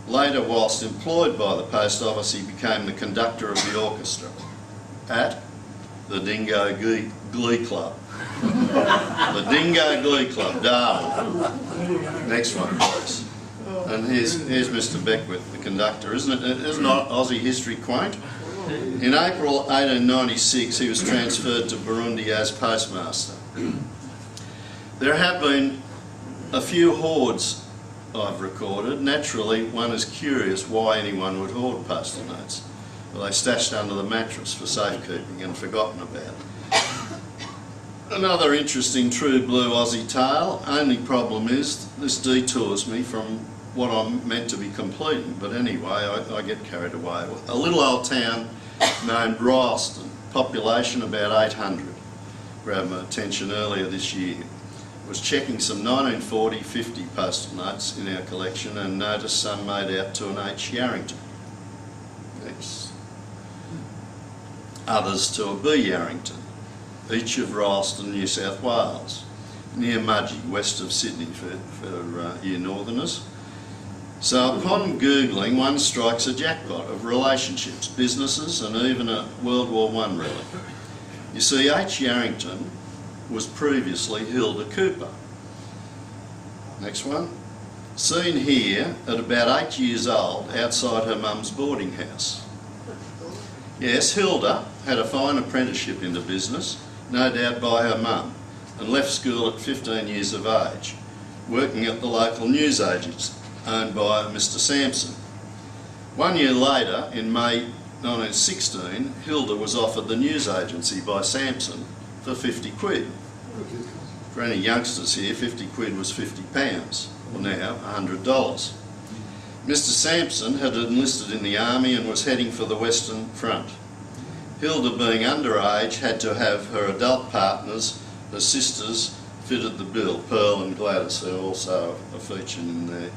Later, whilst employed by the post office, he became the conductor of the orchestra at the Dingo Glee Club. The Dingo Glee Club, Darwin. Next one, please. And here's Mr. Beckwith, the conductor. Isn't Aussie history quaint? In April 1896, he was transferred to Burundi as postmaster. There have been a few hoards I've recorded. Naturally, one is curious why anyone would hoard postal notes. Well, they stashed under the mattress for safekeeping and forgotten about. Another interesting true blue Aussie tale. Only problem is this detours me from what I'm meant to be completing, but anyway, I get carried away. A little old town named Rylston, population about 800, grabbed my attention earlier this year. Was checking some 1940-50 postal notes in our collection and noticed some made out to an H. Yarrington. Next. Others to a B. Yarrington, each of Rylston, New South Wales, near Mudgee, west of Sydney for you northerners. So upon Googling, one strikes a jackpot of relationships, businesses and even a World War I relic. You see, H. Yarrington was previously Hilda Cooper. Next one. Seen here at about 8 years old outside her mum's boarding house. Yes, Hilda had a fine apprenticeship into business, no doubt by her mum, and left school at 15 years of age, working at the local newsagents owned by Mr Sampson. 1 year later, in May 1916, Hilda was offered the news agency by Sampson for 50 quid. For any youngsters here, 50 quid was £50, or now $100. Mr Sampson had enlisted in the army and was heading for the Western Front. Hilda, being underage, had to have her adult partners, her sisters, fitted the bill, Pearl and Gladys, who also are featured in there,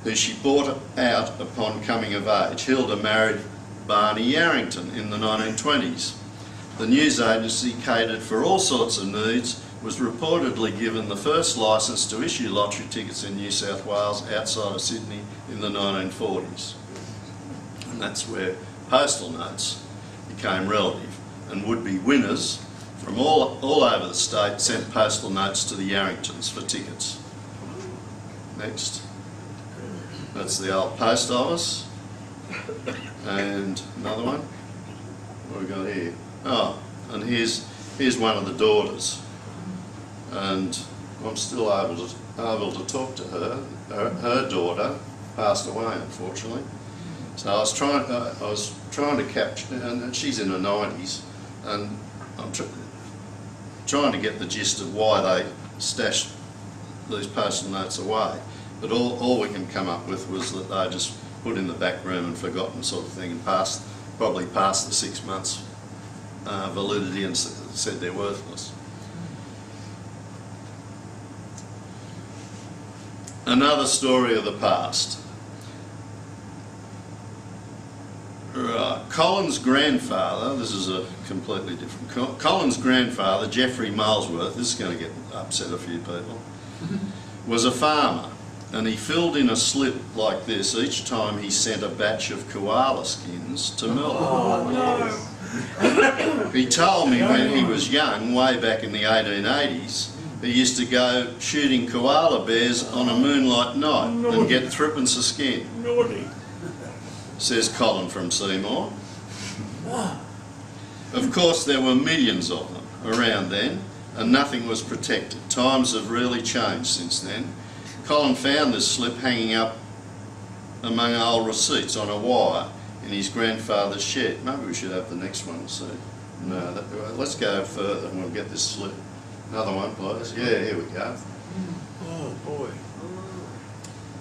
who she bought out upon coming of age. Hilda married Barney Yarrington in the 1920s. The news agency catered for all sorts of needs, was reportedly given the first licence to issue lottery tickets in New South Wales outside of Sydney in the 1940s. And that's where postal notes became relative, and would-be winners from all over the state sent postal notes to the Yarringtons for tickets. Next. That's the old post office. And another one. What have we got here? Oh, and here's one of the daughters. And I'm still able to talk to her. Her daughter passed away, unfortunately. So I was trying to capture, and she's in her 90s, and I'm trying to get the gist of why they stashed these postal notes away. But all we can come up with was that they just put in the back room and forgotten, sort of thing, and probably passed the 6 months validity and said they're worthless. Another story of the past. Right. Colin's grandfather, this is a completely different, Colin's grandfather, Geoffrey Molesworth, this is going to get upset a few people, was a farmer, and he filled in a slip like this each time he sent a batch of koala skins to Melbourne.
Oh, no.
He told me when he was young, way back in the 1880s, he used to go shooting koala bears on a moonlight night and get threepence a skin.
Naughty.
Says Colin from Seymour. Of course, there were millions of them around then, and nothing was protected. Times have really changed since then. Colin found this slip hanging up among old receipts on a wire in his grandfather's shed. Maybe we should have the next one, see. No, let's go further and we'll get this slip. Another one, please. Yeah, here we go.
Oh, boy.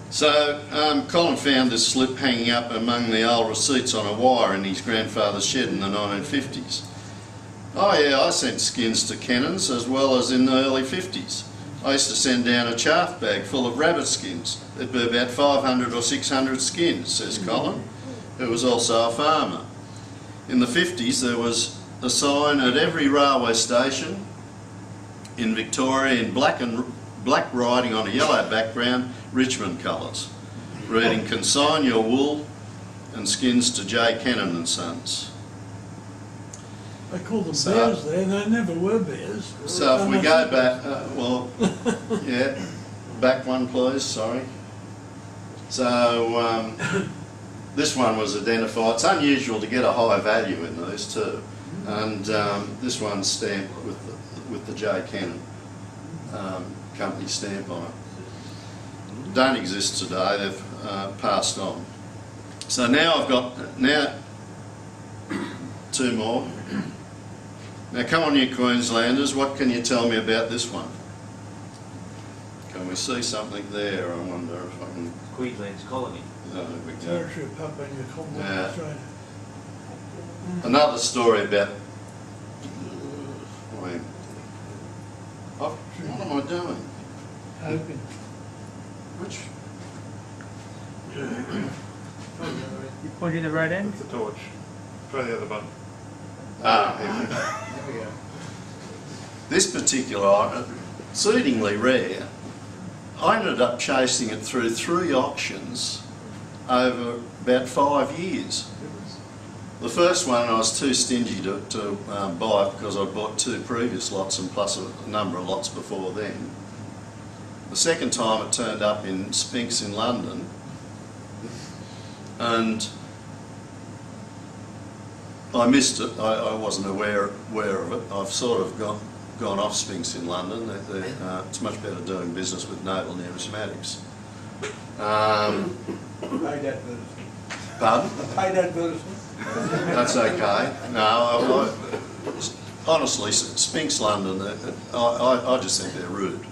So Colin found this slip hanging up among the old receipts on a wire in his grandfather's shed in the 1950s. Oh yeah, I sent skins to Cannons as well as in the early 50s. I used to send down a chaff bag full of rabbit skins. There'd be about 500 or 600 skins, says Colin, who was also a farmer. In the 50s there was a sign at every railway station in Victoria in black writing on a yellow background, Richmond colours, reading "Consign your wool and skins to J. Cannon and Sons."
They call them bears there, they never were bears.
So if we go back, yeah, back one please, sorry. So this one was identified. It's unusual to get a high value in these too, and this one's stamped with the J. Cannon company stamp on it. Don't exist today, they've passed on. So now I've got two more. Now come on you Queenslanders, what can you tell me about this one? Can we see something there? I wonder if I can...
Queensland's colony.
Oh, there we go.
Territory of Papua New Guinea,
Yeah.
Australia.
Another story about... What am I doing?
Open.
Which...
You pointing the right end?
It's a torch. Try the other button.
Ah, here we go.
There we go.
This particular item, exceedingly rare, I ended up chasing it through 3 auctions over about 5 years. The first one I was too stingy to buy because I'd bought 2 previous lots and plus a number of lots before then. The second time it turned up in Spinks in London, and I missed it. I wasn't aware of it. I've sort of gone off Sphinx in London. It's much better doing business with Naval Numismatics.
Paid advertisement.
Pardon?
Paid advertisement.
That's okay. No, honestly, Sphinx London, I just think they're rude.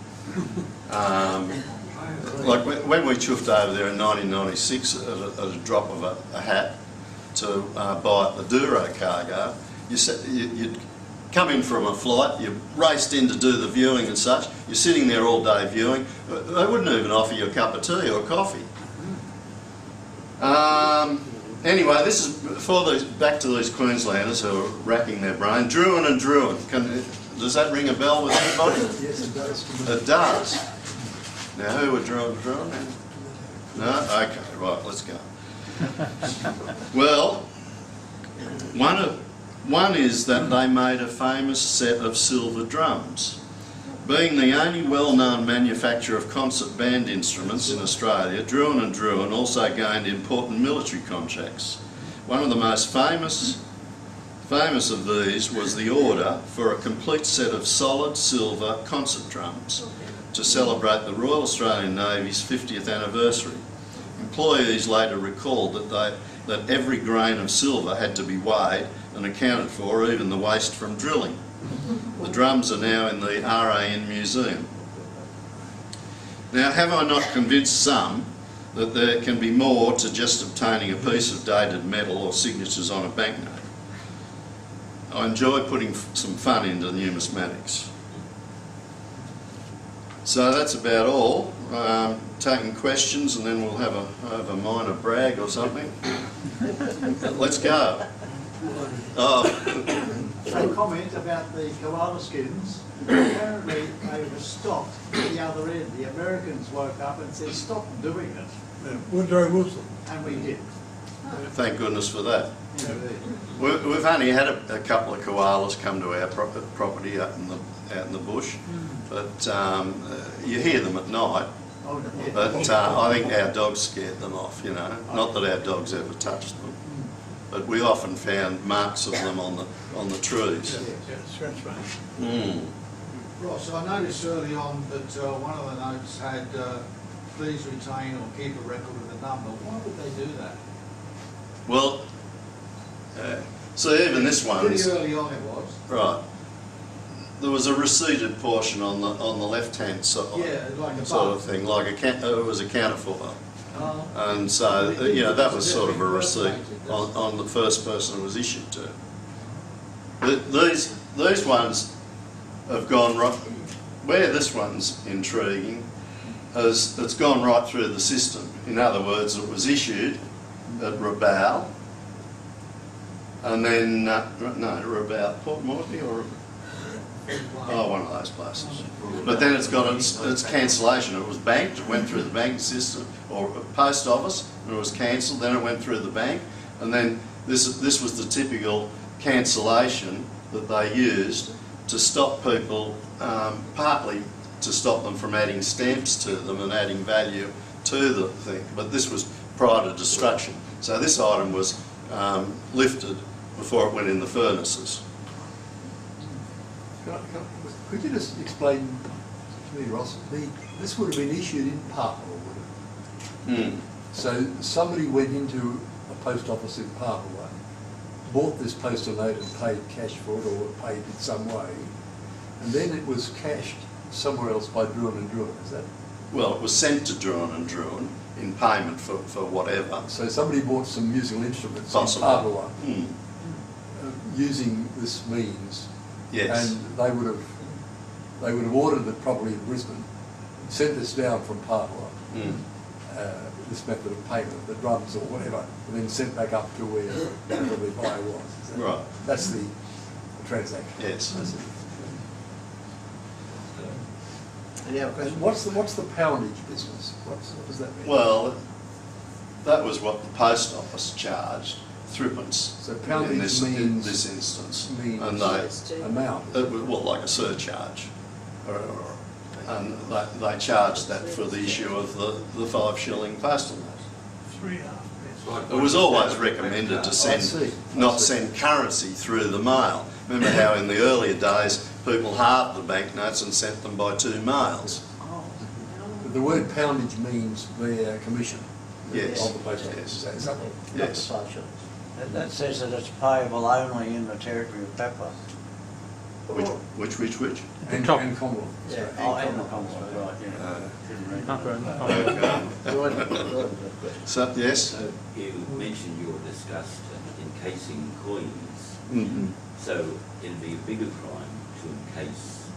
Like when we chuffed over there in 1996 at a drop of a hat to buy the Duro cargo, you'd come in from a flight, you raced in to do the viewing and such, you're sitting there all day viewing, they wouldn't even offer you a cup of tea or coffee. Anyway, this is back to these Queenslanders who are racking their brain. Druin and Druin. Does that ring a bell with anybody?
Yes, it does.
It does. Now, who were Druin and Druin? No? Okay, right, let's go. Well, one is that they made a famous set of silver drums. Being the only well-known manufacturer of concert band instruments in Australia, Druin and Druin also gained important military contracts. One of the most famous of these was the order for a complete set of solid silver concert drums to celebrate the Royal Australian Navy's 50th anniversary. Employees later recalled that every grain of silver had to be weighed and accounted for, even the waste from drilling. The drums are now in the RAN Museum. Now, have I not convinced some that there can be more to just obtaining a piece of dated metal or signatures on a banknote? I enjoy putting some fun into numismatics. So that's about all. Taking questions, and then we'll have a minor brag or something. Let's go.
A comment about the koala skins. Apparently they were stopped at the other end. The Americans woke up and said, stop doing it.
Woodrow Wilson.
And we did.
Thank goodness for that.
Indeed.
We've only had a couple of koalas come to our property out in the bush, but you hear them at night.
Oh, yeah.
But I think our dogs scared them off, you know. Not that our dogs ever touched them, but we often found marks of them on the trees.
That's right.
Mm.
Ross, I noticed early on that one of the notes had please retain or keep a record of the number. Why would they do that?
Well, so even this one
Pretty
is
early on it was.
right. There was a receded portion on the left-hand side,
Yeah, like a
sort
bar.
of thing, like it was accounted for.
Oh.
And so, you know, that was sort of a receipt on the first person it was issued to. These ones have gone right, where this one's intriguing is it's gone right through the system. In other words, it was issued at Rabaul, and then, no, Rabaul, Port Moresby or one of those places. But then it's got its cancellation. It was banked, it went through the bank system, or post office, and it was cancelled, then it went through the bank, and then this was the typical cancellation that they used to stop people, partly to stop them from adding stamps to them and adding value to the thing, but this was prior to destruction. So this item was lifted before it went in the furnaces.
Could you just explain to me, Ross, this would have been issued in Papua, would it? So somebody went into a post office in Papua, bought this postal note and paid cash for it, or paid in some way, and then it was cashed somewhere else by Druin and Druin, is that?
Well, it was sent to Druin and Druin in payment for whatever.
So somebody bought some musical instruments
Possibly.
in Papua, using this means.
Yes.
And they would have ordered it probably in Brisbane, sent this down from Papua, this method of payment, the drums or whatever, and then sent back up to where the buyer was. Is that,
Right.
That's the transaction.
Yes.
That's it.
Any other
And
questions?
what's the poundage business? What does that mean?
Well, that was what the post office charged, threepence.
So poundage
in this instance,
means
and they
amount.
it was like a surcharge, and they charged that for the issue of the 5 shilling postal note.
3.5.
It was always recommended to
I see.
not send currency through the mail. Remember how in the earlier days people halved the banknotes and sent them by 2 mails.
The word poundage means their commission.
Yes.
Of the post office.
Yes.
Is that
Yes.
That says that it's payable only in the territory of Papua.
Which?
and Commonwealth.
Yeah, and the Commonwealth, right,
So, yes?
So you mentioned your disgust encasing coins.
Mm-hmm.
So it'd be a bigger crime to encase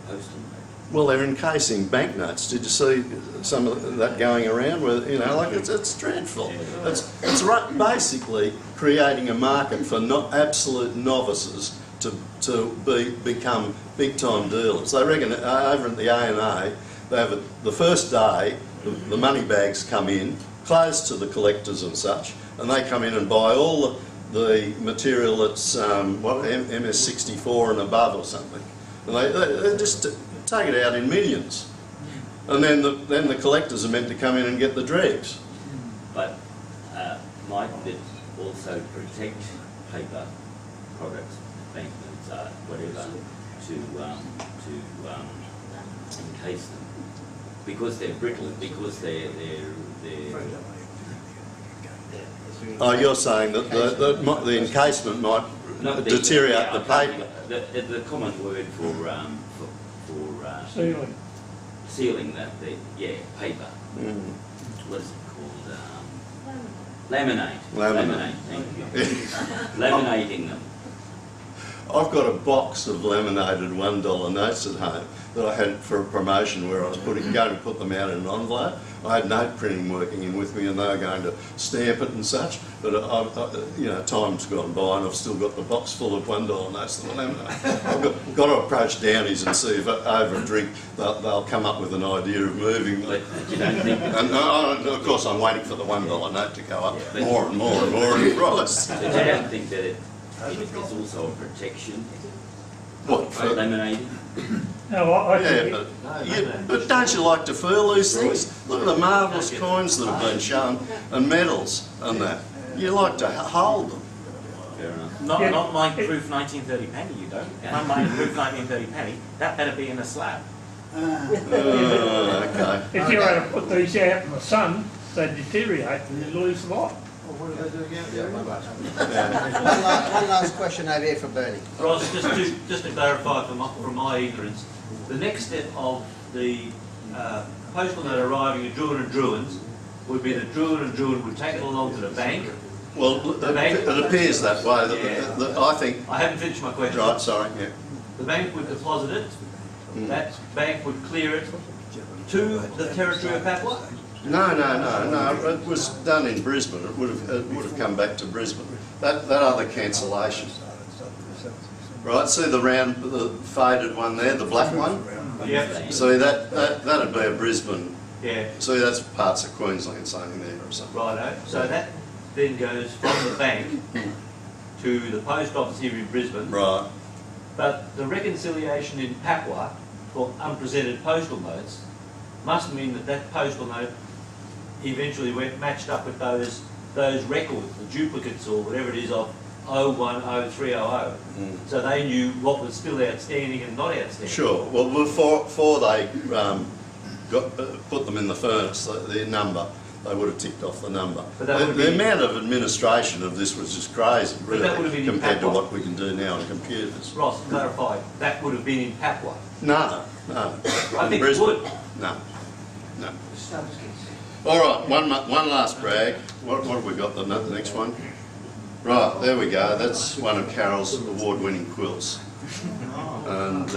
postal note.
Well, they're encasing banknotes. Did you see some of that going around? Where, you know, like it's dreadful. It's right, basically creating a market for absolute novices to become big time dealers. They reckon over at the A&A, they have the first day the money bags come in, closed to the collectors and such, and they come in and buy all the material that's MS64 and above or something, and they just take it out in millions, and then the collectors are meant to come in and get the dregs.
But mightn't it also protect paper products, banknotes, whatever, to encase them? Because they're brittle, because they're
Oh, you're saying that the encasement might deteriorate the paper?
The common word for
Sealing.
sealing paper.
Mm.
What is it called? Laminate.
Laminate.
Thank you. Laminating them.
I've got a box of laminated $1 notes at home that I had for a promotion where I was going to put them out in an envelope. I had note printing working in with me and they were going to stamp it and such, but you know, time's gone by and I've still got the box full of $1 notes that I laminate. I've got to approach Downies and see if over a drink they'll come up with an idea of moving them.
But you don't think...
And of course I'm waiting for the $1 note to go up more and more and more in price.
But you don't think that it is also a protection?
What, for
Laminating?
No, I
Yeah,
think
but don't you like to feel these things? Look at the marvellous coins that have been shown and medals and that. You like to hold them.
Fair enough.
Not mine proof 1930 penny, you don't. Not mine proof 1930 penny. That better be in a slab.
Okay.
if you were to put these out in the sun, they'd deteriorate and you'd lose the lot.
Well, what are they doing out there?
One last question over here for Bernie.
Ross, just to clarify from my ignorance, the next step of the postal note arriving at Druin and Druins would be that Druin and Druin would take it along to the bank.
Well, it appears that way. I think...
I haven't finished my question.
Right, sorry, yeah.
The bank would deposit it, that bank would clear it to the territory of Papua?
No, it was done in Brisbane. It would have come back to Brisbane. That other cancellation. Right, see the faded one there, the black one?
Yep.
See, that'd be a Brisbane.
Yeah.
See, that's parts of Queensland saying there or something.
Righto. So that then goes from the bank to the post office here in Brisbane.
Right.
But the reconciliation in Papua for unpresented postal notes must mean that postal note eventually went matched up with those records, the duplicates or whatever it is of 010300. So they knew what was still outstanding and not outstanding.
Sure. Well, before they put them in the furnace, their number, they would have ticked off the number.
But that would
the
be,
amount of administration of this was just crazy,
But that would have
really,
been
compared to
Papua.
what we can do now on computers.
Ross, clarify, that would have been in Papua.
No.
I think it
Brisbane.
would.
No. All right, one last brag. What have we got, the next one? Right, there we go. That's one of Carol's award-winning quilts. And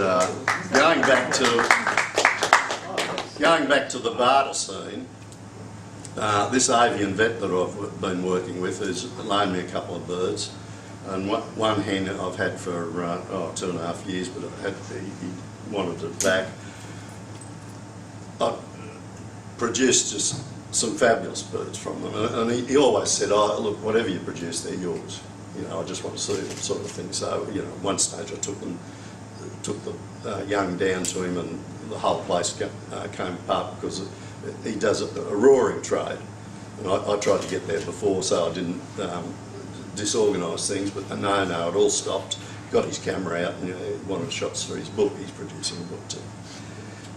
going back to the barter scene, this avian vet that I've been working with has loaned me a couple of birds. And one hen I've had for 2.5 years, but he wanted it back. I produced just some fabulous birds from them, and he always said, "Oh, look, whatever you produce, they're yours. You know, I just want to see them," sort of thing. So, you know, at one stage I took the young down to him, and the whole place came apart because he does a roaring trade, and I tried to get there before, so I didn't disorganise things. But no, it all stopped got his camera out and he wanted shots for his book. He's producing a book too.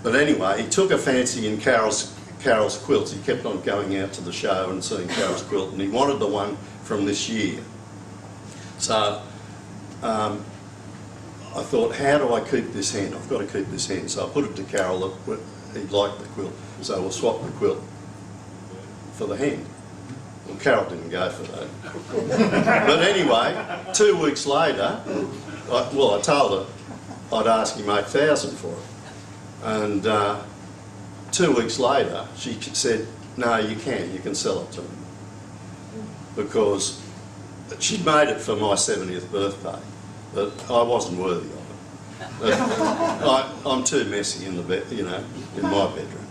But anyway, he took a fancy in Carol's quilts. He kept on going out to the show and seeing Carol's quilt, and he wanted the one from this year. So I thought, how do I keep this hen? I've got to keep this hen. So I put it to Carol that he liked the quilt, so we'll swap the quilt for the hen. Well, Carol didn't go for that. But anyway, 2 weeks later, I told her I'd ask him 8,000 for it. And 2 weeks later, she said, no, you can sell it to me. Because she'd made it for my 70th birthday, but I wasn't worthy of it. I'm too messy in the bed, you know, in my bedroom.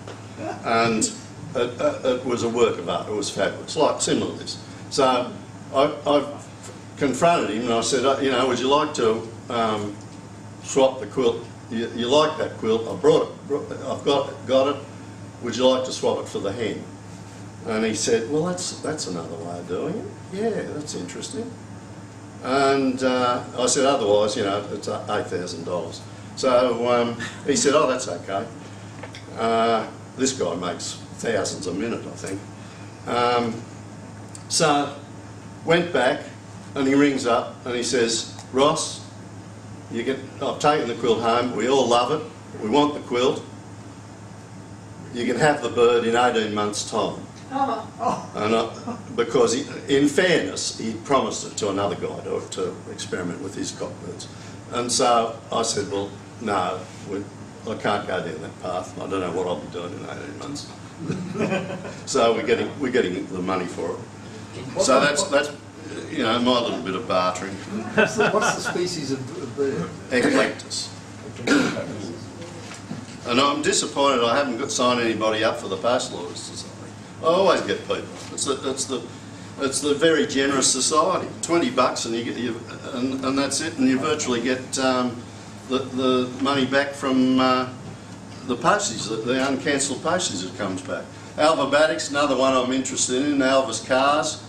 And it was a work of art. It was fabulous, like similar to this. So I confronted him and I said, you know, would you like to swap the quilt? You like that quilt? I brought it. I've got it. Would you like to swap it for the hen? And he said, well, that's another way of doing it. Yeah, that's interesting. And I said, otherwise, you know, it's $8,000. So he said, oh, that's okay. This guy makes thousands a minute, I think. So went back and he rings up and he says, Ross, I've taken the quilt home. We all love it. We want the quilt. You can have the bird in 18 months' time. And because in fairness, he promised it to another guy to experiment with his cockbirds. And so I said, well, no, I can't go down that path. I don't know what I'll be doing in 18 months. So we're getting the money for it. So that's you know, my little bit of bartering.
What's the species of bird?
Eclectus. And I'm disappointed I haven't signed anybody up for the Postal Society. I always get people. It's the very generous society. $20 and and that's it, and you virtually get the money back from the postage, the uncancelled postage that comes back. Alvabatic's another one I'm interested in. Alva's cars.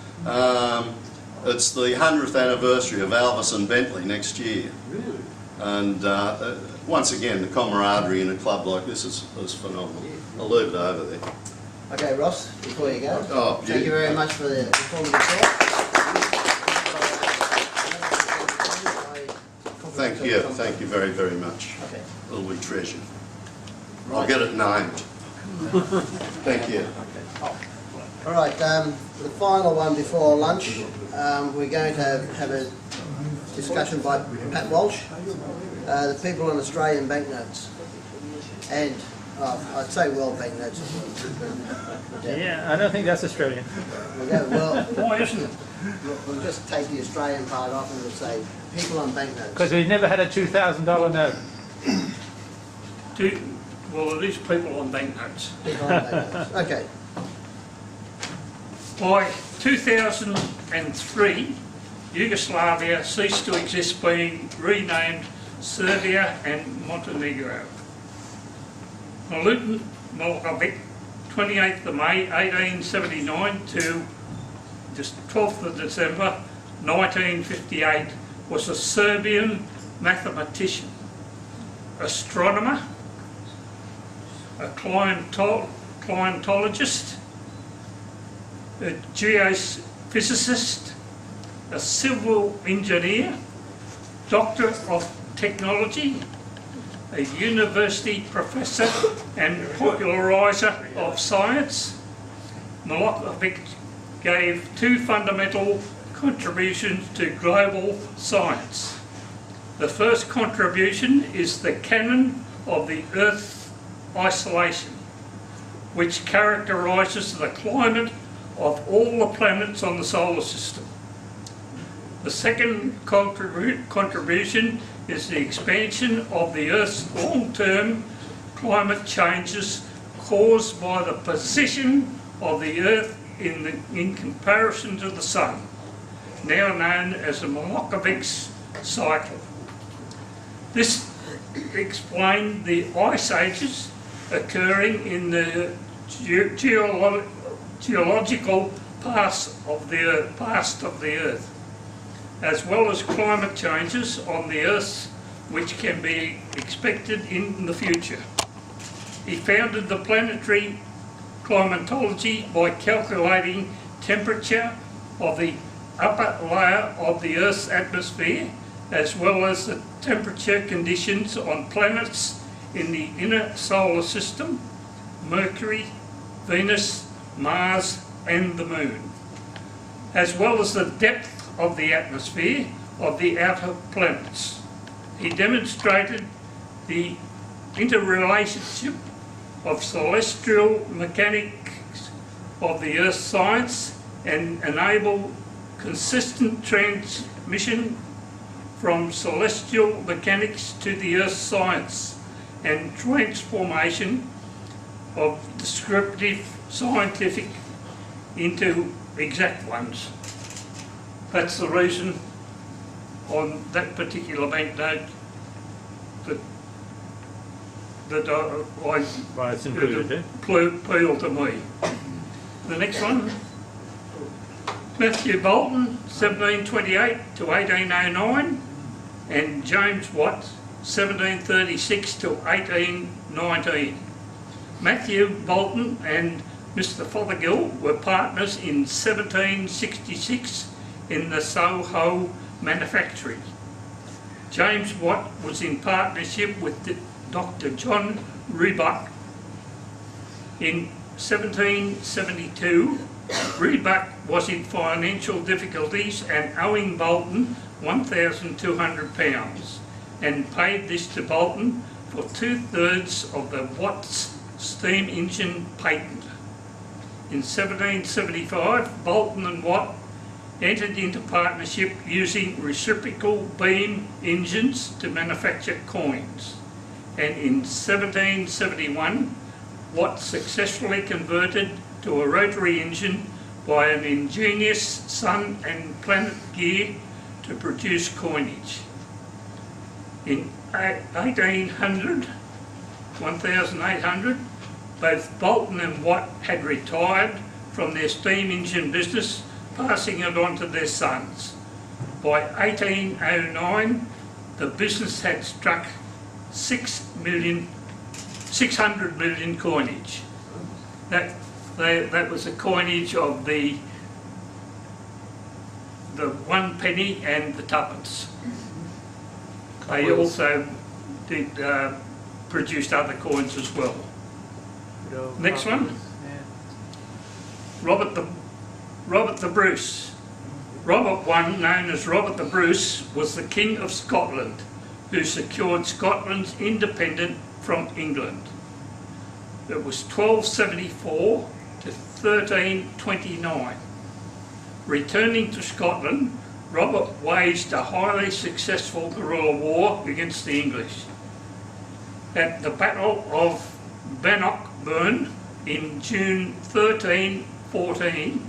It's the 100th anniversary of Alvis and Bentley next year.
Really?
And once again, the camaraderie in a club like this is phenomenal. I'll leave it over there.
Okay, Ross, before you go,
Oh,
thank you very much for the informative talk.
Thank you very, very much.
Okay.
Will we treasure. I'll get it named. Thank you.
All right, the final one before lunch, we're going to have a discussion by Pat Walsh, the people on Australian banknotes, and I'd say world banknotes as well.
Yeah, I don't think that's Australian.
We'll go, well,
Why isn't it?
we'll just take the Australian part off and we'll say people on banknotes.
Because we've never had a $2,000 note.
Well, it is people on banknotes.
People on banknotes. Okay.
By 2003, Yugoslavia ceased to exist, being renamed Serbia and Montenegro. Milutin Milosevic, 28th of May 1879 to just 12th of December 1958, was a Serbian mathematician, astronomer, a climatologist, a geophysicist, a civil engineer, doctor of technology, a university professor and populariser of science. Milosevic gave two fundamental contributions to global science. The first contribution is the canon of the Earth's isolation, which characterises the climate of all the planets on the solar system. The second contribution is the expansion of the Earth's long-term climate changes caused by the position of the Earth in comparison to the Sun, now known as the Milosevic cycle. This explained the ice ages occurring in the geological past of the Earth. as well as climate changes on the Earth which can be expected in the future. He founded the planetary climatology by calculating temperature of the upper layer of the Earth's atmosphere, as well as the temperature conditions on planets in the inner solar system, Mercury, Venus, Mars and the Moon, as well as the depth of the atmosphere of the outer planets. He demonstrated the interrelationship of celestial mechanics of the Earth's science and enabled consistent transmission from celestial mechanics to the Earth's science and transformation of descriptive scientific into exact ones. That's the reason on that particular banknote that
Well, it's included, eh?
appealed to me. The next one, Matthew Bolton, 1728 to 1809, and James Watt, 1736 to 1819. Matthew Bolton and Mr. Fothergill were partners in 1766 in the Soho manufactory. James Watt was in partnership with Dr. John Rebuck. In 1772, Rebuck was in financial difficulties and owing Bolton £1,200 and paid this to Bolton for 2/3 of the Watt's steam engine patent. In 1775, Bolton and Watt entered into partnership using reciprocal beam engines to manufacture coins. And in 1771, Watt successfully converted to a rotary engine by an ingenious sun and planet gear to produce coinage. In 1800, both Bolton and Watt had retired from their steam engine business, passing it on to their sons. By 1809, the business had struck 600 million coinage. That was the coinage of the 1 penny and the tuppence. They also did produced other coins as well. Next one, Robert the Bruce. Robert I, known as Robert the Bruce, was the King of Scotland, who secured Scotland's independence from England. It was 1274 to 1329. Returning to Scotland, Robert waged a highly successful guerrilla war against the English. At the Battle of Bannockburn in June 1314,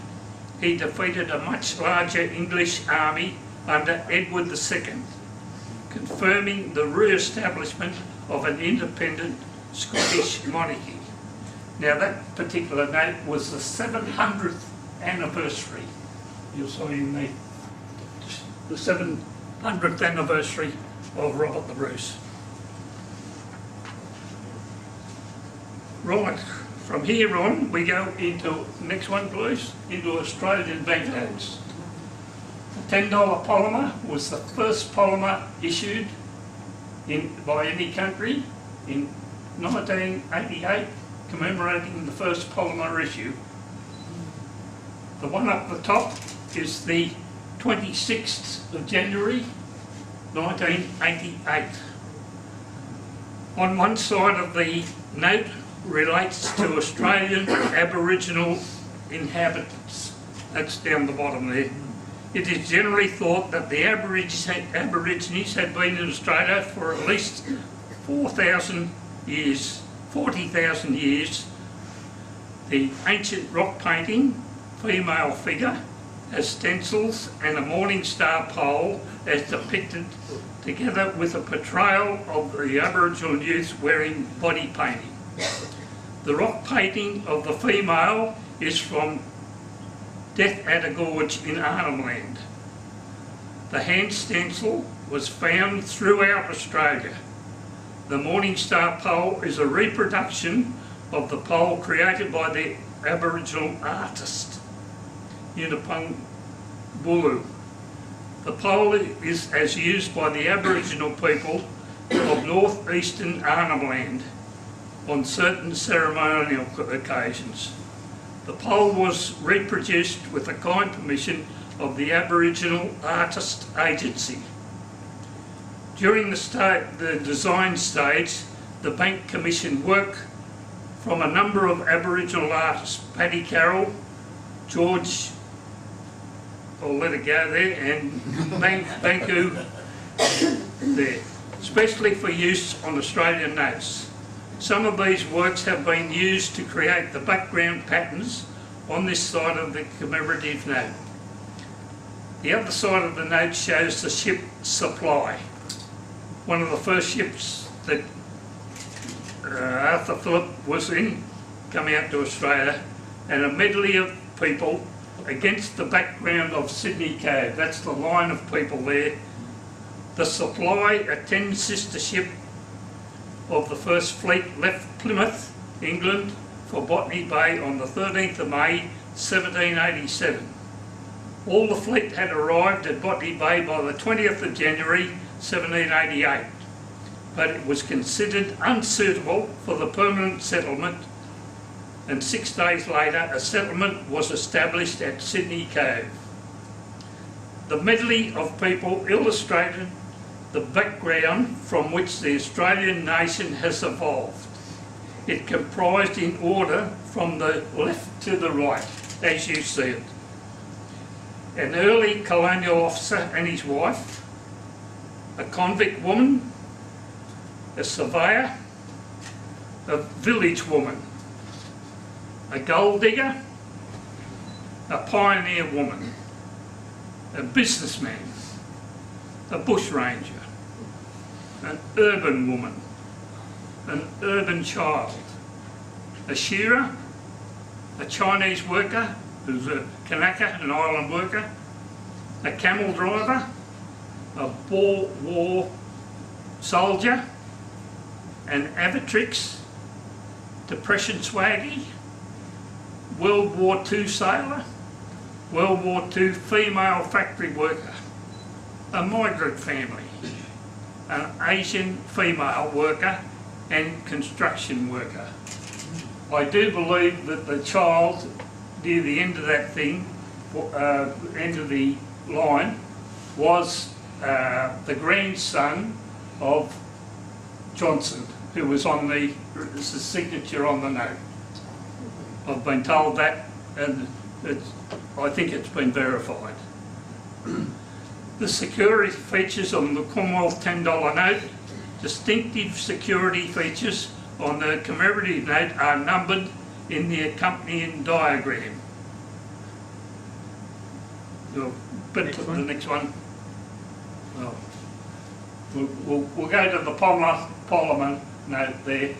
he defeated a much larger English army under Edward II, confirming the re-establishment of an independent Scottish monarchy. Now that particular note was the 700th anniversary. You'll see in the 700th anniversary of Robert the Bruce. Right, from here on we go into, next one please, into Australian banknotes. The $10 polymer was the first polymer issued by any country in 1988, commemorating the first polymer issue. The one up the top is the 26th of January 1988. On one side of the note relates to Australian Aboriginal inhabitants. That's down the bottom there. It is generally thought that the Aborigines had been in Australia for at least 40,000 years. The ancient rock painting, female figure, as stencils and a morning star pole as depicted, together with a portrayal of the Aboriginal youth wearing body painting. The rock painting of the female is from Death at a Gorge in Arnhem Land. The hand stencil was found throughout Australia. The Morning Star pole is a reproduction of the pole created by the Aboriginal artist, Unipung Bulu. The pole is as used by the Aboriginal people of northeastern Arnhem Land on certain ceremonial occasions. The pole was reproduced with the kind permission of the Aboriginal Artist Agency. During the design stage, the bank commissioned work from a number of Aboriginal artists, Paddy Carroll, George, I'll let it go there, and Banku there, especially for use on Australian notes. Some of these works have been used to create the background patterns on this side of the commemorative note. The other side of the note shows the ship Supply, one of the first ships that Arthur Phillip was in, coming out to Australia, and a medley of people against the background of Sydney Cove. That's the line of people there. The Supply, a 10-sister ship of the First Fleet, left Plymouth, England, for Botany Bay on the 13th of May 1787. All the fleet had arrived at Botany Bay by the 20th of January 1788, but it was considered unsuitable for the permanent settlement, and 6 days later a settlement was established at Sydney Cove. The medley of people illustrated the background from which the Australian nation has evolved. It comprised in order from the left to the right, as you see it. An early colonial officer and his wife, a convict woman, a surveyor, a village woman, a gold digger, a pioneer woman, a businessman, a bushranger, an urban woman, an urban child, a shearer, a Chinese worker who's a Kanaka, an island worker, a camel driver, a Boer War soldier, an avitrix, Depression swaggy, World War II sailor, World War II female factory worker, a migrant family, an Asian female worker and construction worker. I do believe that the child near the end of that thing, end of the line, was the grandson of Johnson, who was on the signature on the note. I've been told that, and I think it's been verified. The security features on the Commonwealth $10 note, distinctive security features on the commemorative note are numbered in the accompanying diagram. But the next one. Oh. We'll go to the polymer note there.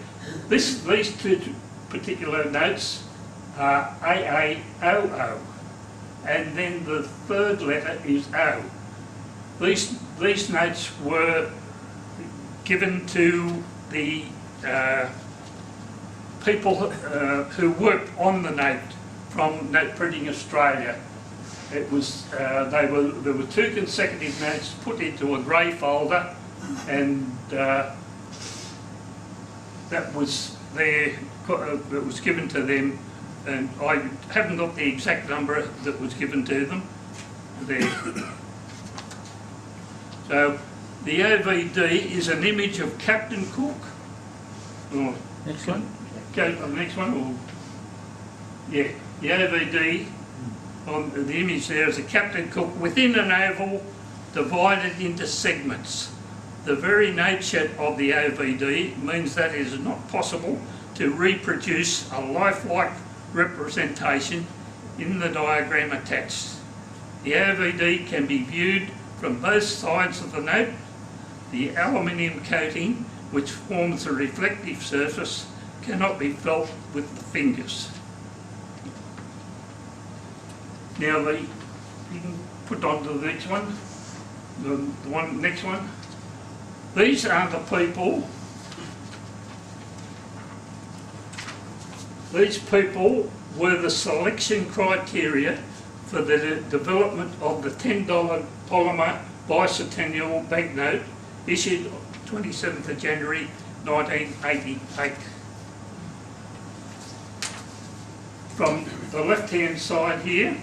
These two particular notes are AAOO, and then the third letter is O. These notes were given to the people who worked on the note from Note Printing Australia. It was there were 2 consecutive notes put into a grey folder, and that was that was given to them, and I haven't got the exact number that was given to them there. So the OVD is an image of Captain Cook. Oh,
Next one.
go to the next one. Or, yeah, the OVD on the image there is a Captain Cook within an oval divided into segments. The very nature of the OVD means that it is not possible to reproduce a lifelike representation in the diagram attached. The OVD can be viewed from both sides of the note. The aluminium coating, which forms the reflective surface, cannot be felt with the fingers. Now you can put on to the next one. the one, next one. These are the people. These people were the selection criteria for the development of the $10 polymer bicentennial banknote issued 27th of January 1988. From the left-hand side here,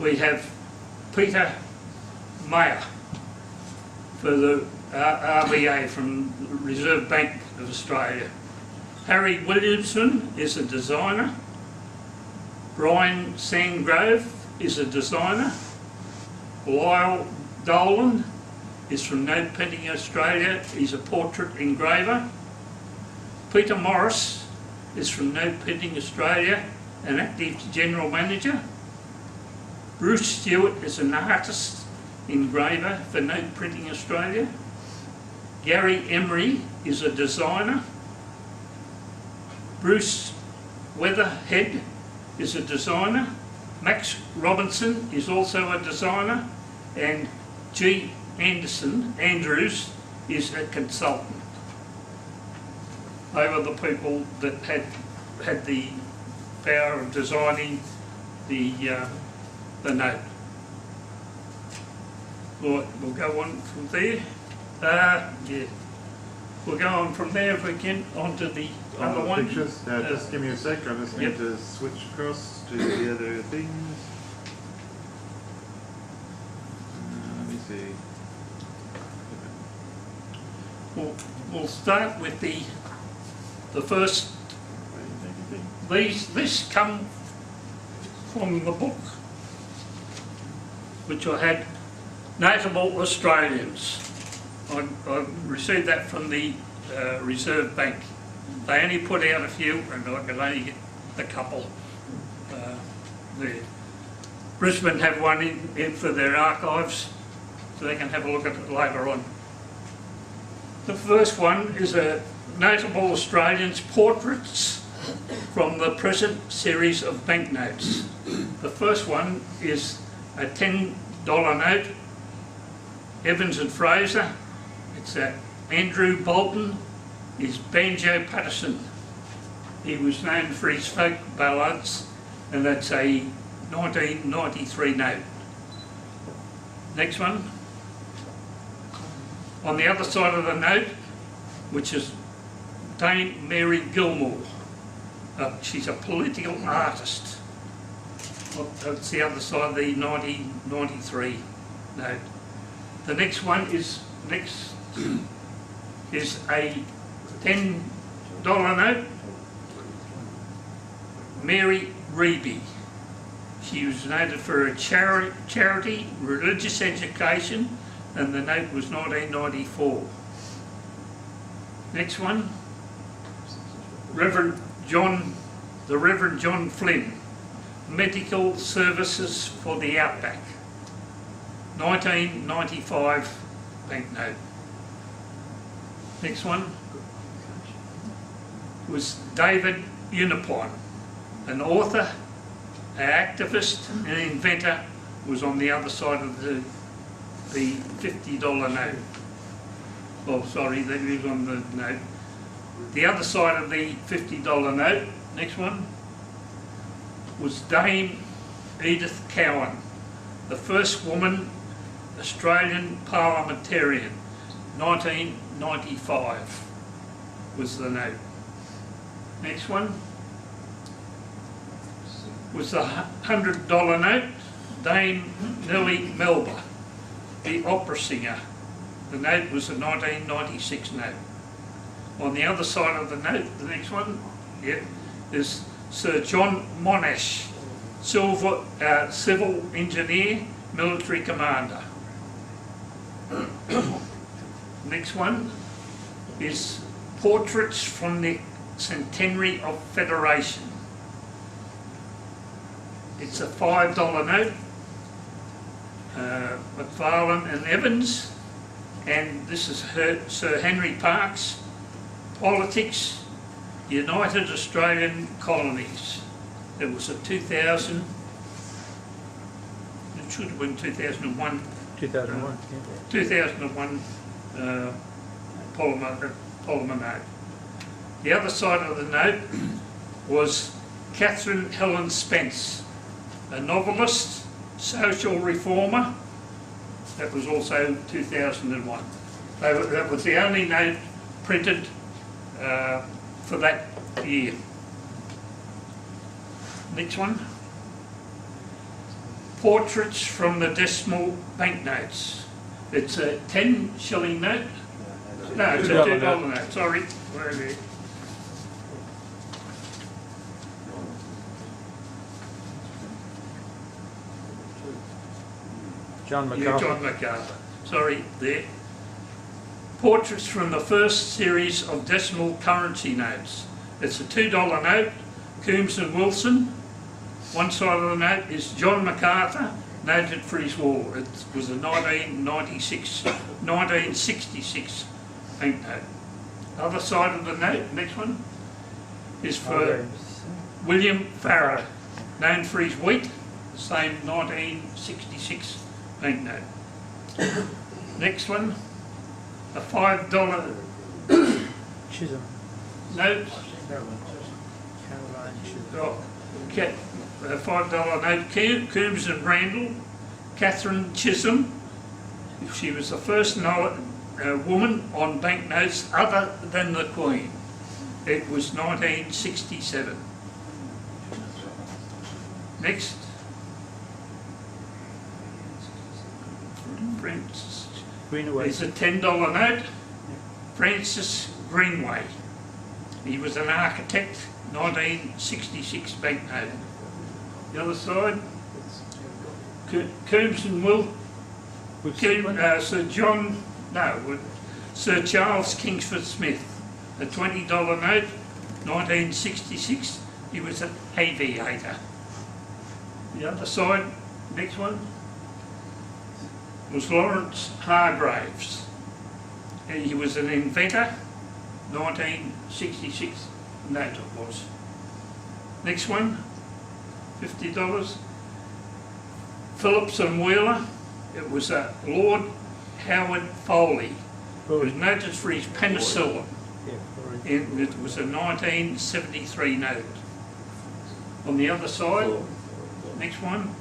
we have Peter Mayer for the RBA from Reserve Bank of Australia. Harry Williamson is a designer. Brian Sandgrove is a designer. Lyle Dolan is from Note Printing Australia. He's a portrait engraver. Peter Morris is from Note Printing Australia, an active general manager. Bruce Stewart is an artist engraver for Note Printing Australia. Gary Emery is a designer. Bruce Weatherhead is a designer. Max Robinson is also a designer. And G. Andrews is a consultant. They were the people that had the power of designing the note. We'll go on from there. Yeah. We'll go on from there if we can onto the other one.
Pictures. Just give me a sec. I just need to switch across to the other things. Let me see.
We'll start with the first. This come from the book, which I had, Notable Australians. I received that from the Reserve Bank. They only put out a few, and I could only get a couple there. Brisbane have one in for their archives, so they can have a look at it later on. The first one is a Notable Australians portraits from the present series of banknotes. The first one is a $10 note, Evans and Fraser. It's Andrew Bolton, is Banjo Patterson. He was known for his folk ballads, and that's a 1993 note. Next one. On the other side of the note, which is Dame Mary Gilmore. She's a political artist. That's the other side of the 1993 note. The next one is a $10 note, Mary Reeby. She was noted for her charity, religious education, and the note was 1994. Next one, the Reverend John Flynn, Medical Services for the Outback, 1995 banknote. Next one was David Unipon, an author, an activist, an inventor, was on the other side of the $50 note. Oh, sorry, that was on the note. The other side of the $50 note, next one, was Dame Edith Cowan, the first woman Australian parliamentarian, 1995 was the note. Next one was the $100 note, Dame Nellie Melba, the opera singer. The note was a 1996 note. On the other side of the note, the next one, is Sir John Monash, civil engineer, military commander. Next one is portraits from the centenary of Federation. It's a $5 note, McFarlane and Evans, and this is Sir Henry Parkes, Politics, United Australian Colonies. It was a 2000, it should have been 2001,
2001.
2001 polymer note. The other side of the note was Catherine Helen Spence, a novelist, social reformer. That was also 2001. That was the only note printed for that year. Next one. Portraits from the decimal banknotes. It's a 10 shilling note. No, it's a $2 note. Sorry. Where are they?
John
Yeah,
MacArthur.
John MacArthur. Sorry, there. Portraits from the first series of decimal currency notes. It's a $2 note, Coombs and Wilson. One side of the note is John MacArthur, noted for his war. It was a 1966 banknote. The other side of the note, next one, is for William Farrer, known for his wheat, the same 1966 banknote. Next one, a $5
Chisholm.
note.
Caroline Chisholm.
Oh, okay. A $5 note, Coombs and Randall, Catherine Chisholm. She was the first woman on banknotes other than the Queen. It was 1967. Next. Francis.
Greenaway.
It's a $10 note, Francis Greenway. He was an architect, 1966 banknote. The other side, Coombs and Sir Charles Kingsford Smith, a $20 note, 1966. He was an aviator. The other side, next one, was Lawrence Hargraves. He was an inventor, 1966 note it was. Next one, $50. Phillips and Wheeler. It was Lord Howard Foley. He was noted for his penicillin. It was a 1973 note. On the other side, next one,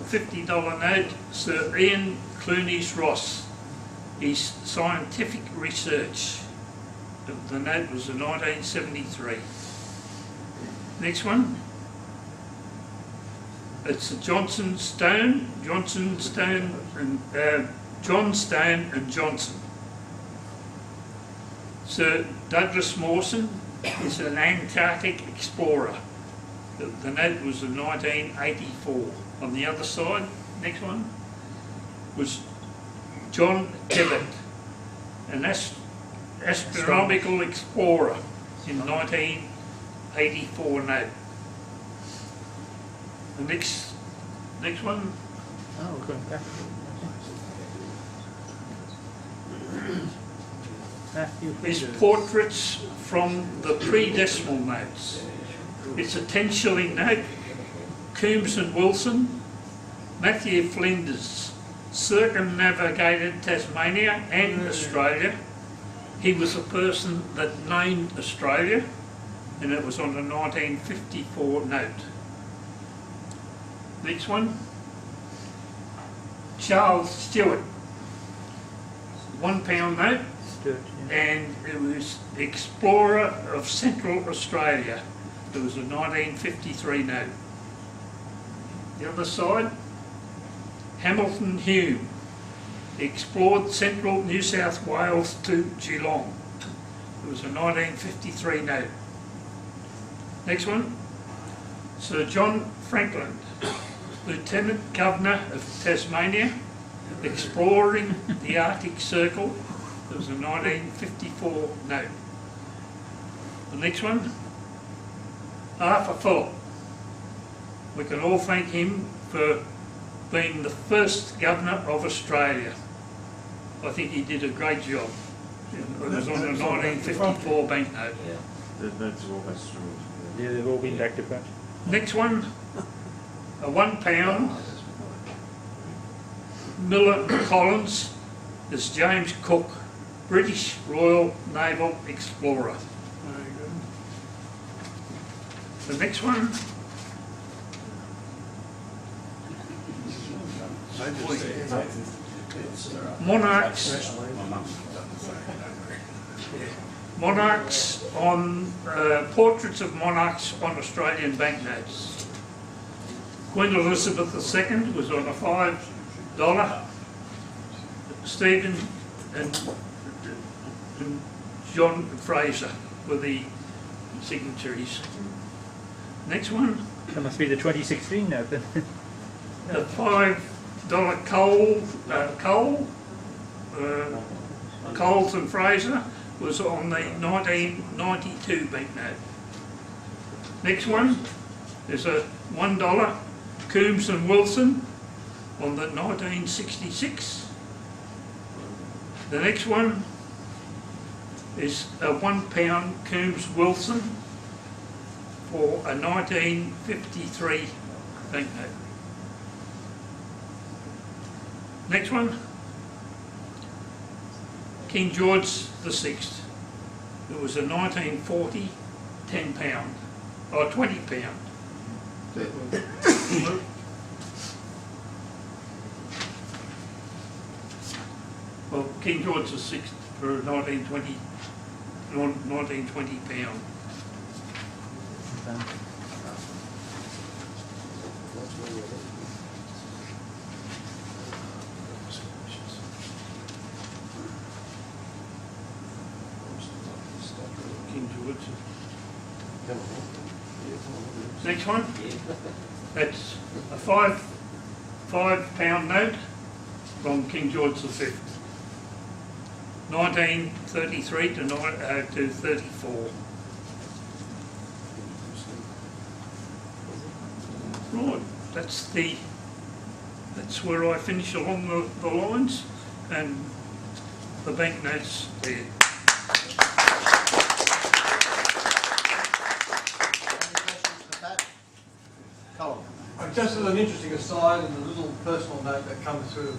a $50 note, Sir Ian Clunies Ross. His scientific research. The note was a 1973. Next one. It's a John Stone and Johnson. Sir Douglas Mawson is an Antarctic explorer. The note was in 1984. On the other side, next one, was John Tebbutt, an astronomical explorer in 1984 note. The next one.
Oh, we're going back.
Is portraits from the pre-decimal notes. It's a 10 shilling note, Coombs and Wilson, Matthew Flinders, circumnavigated Tasmania and Australia. He was the person that named Australia, and it was on a 1954 note. Next one, Charles Stewart, £1 note, and it was explorer of Central Australia. It was a 1953 note. The other side, Hamilton Hume, explored central New South Wales to Geelong. It was a 1953 note. Next one, Sir John Franklin, Lieutenant Governor of Tasmania, exploring the Arctic Circle. It was a 1954 note. The next one, Arthur Phillip. We can all thank him for being the first Governor of Australia. I think he did a great job. It was on a 1954 banknote.
That's all that's true.
Yeah, they've all been back to back.
Next one, a £1 Miller Collins is James Cook, British Royal Naval Explorer.
Very good.
The next one, monarchs on portraits of monarchs on Australian banknotes. Queen Elizabeth II was on a $5. Stephen and John Fraser were the signatories. Next one,
That must be the 2016 note then.
the $5 Coles and Fraser was on the 1992 banknote. Next one is a $1 Coombs and Wilson on the 1966. The next one is a £1 Coombs Wilson for a 1953 banknote. Next one, King George VI. It was a 1940 £10 or £20. Well, King George VI for 1920 £1920. King George. Next one. That's a £5 note from King George V. 1933 to 34. Right, that's where I finish along the lines, and the banknotes there.
Any questions for Pat? Colin?
Just as an interesting aside and a little personal note that comes through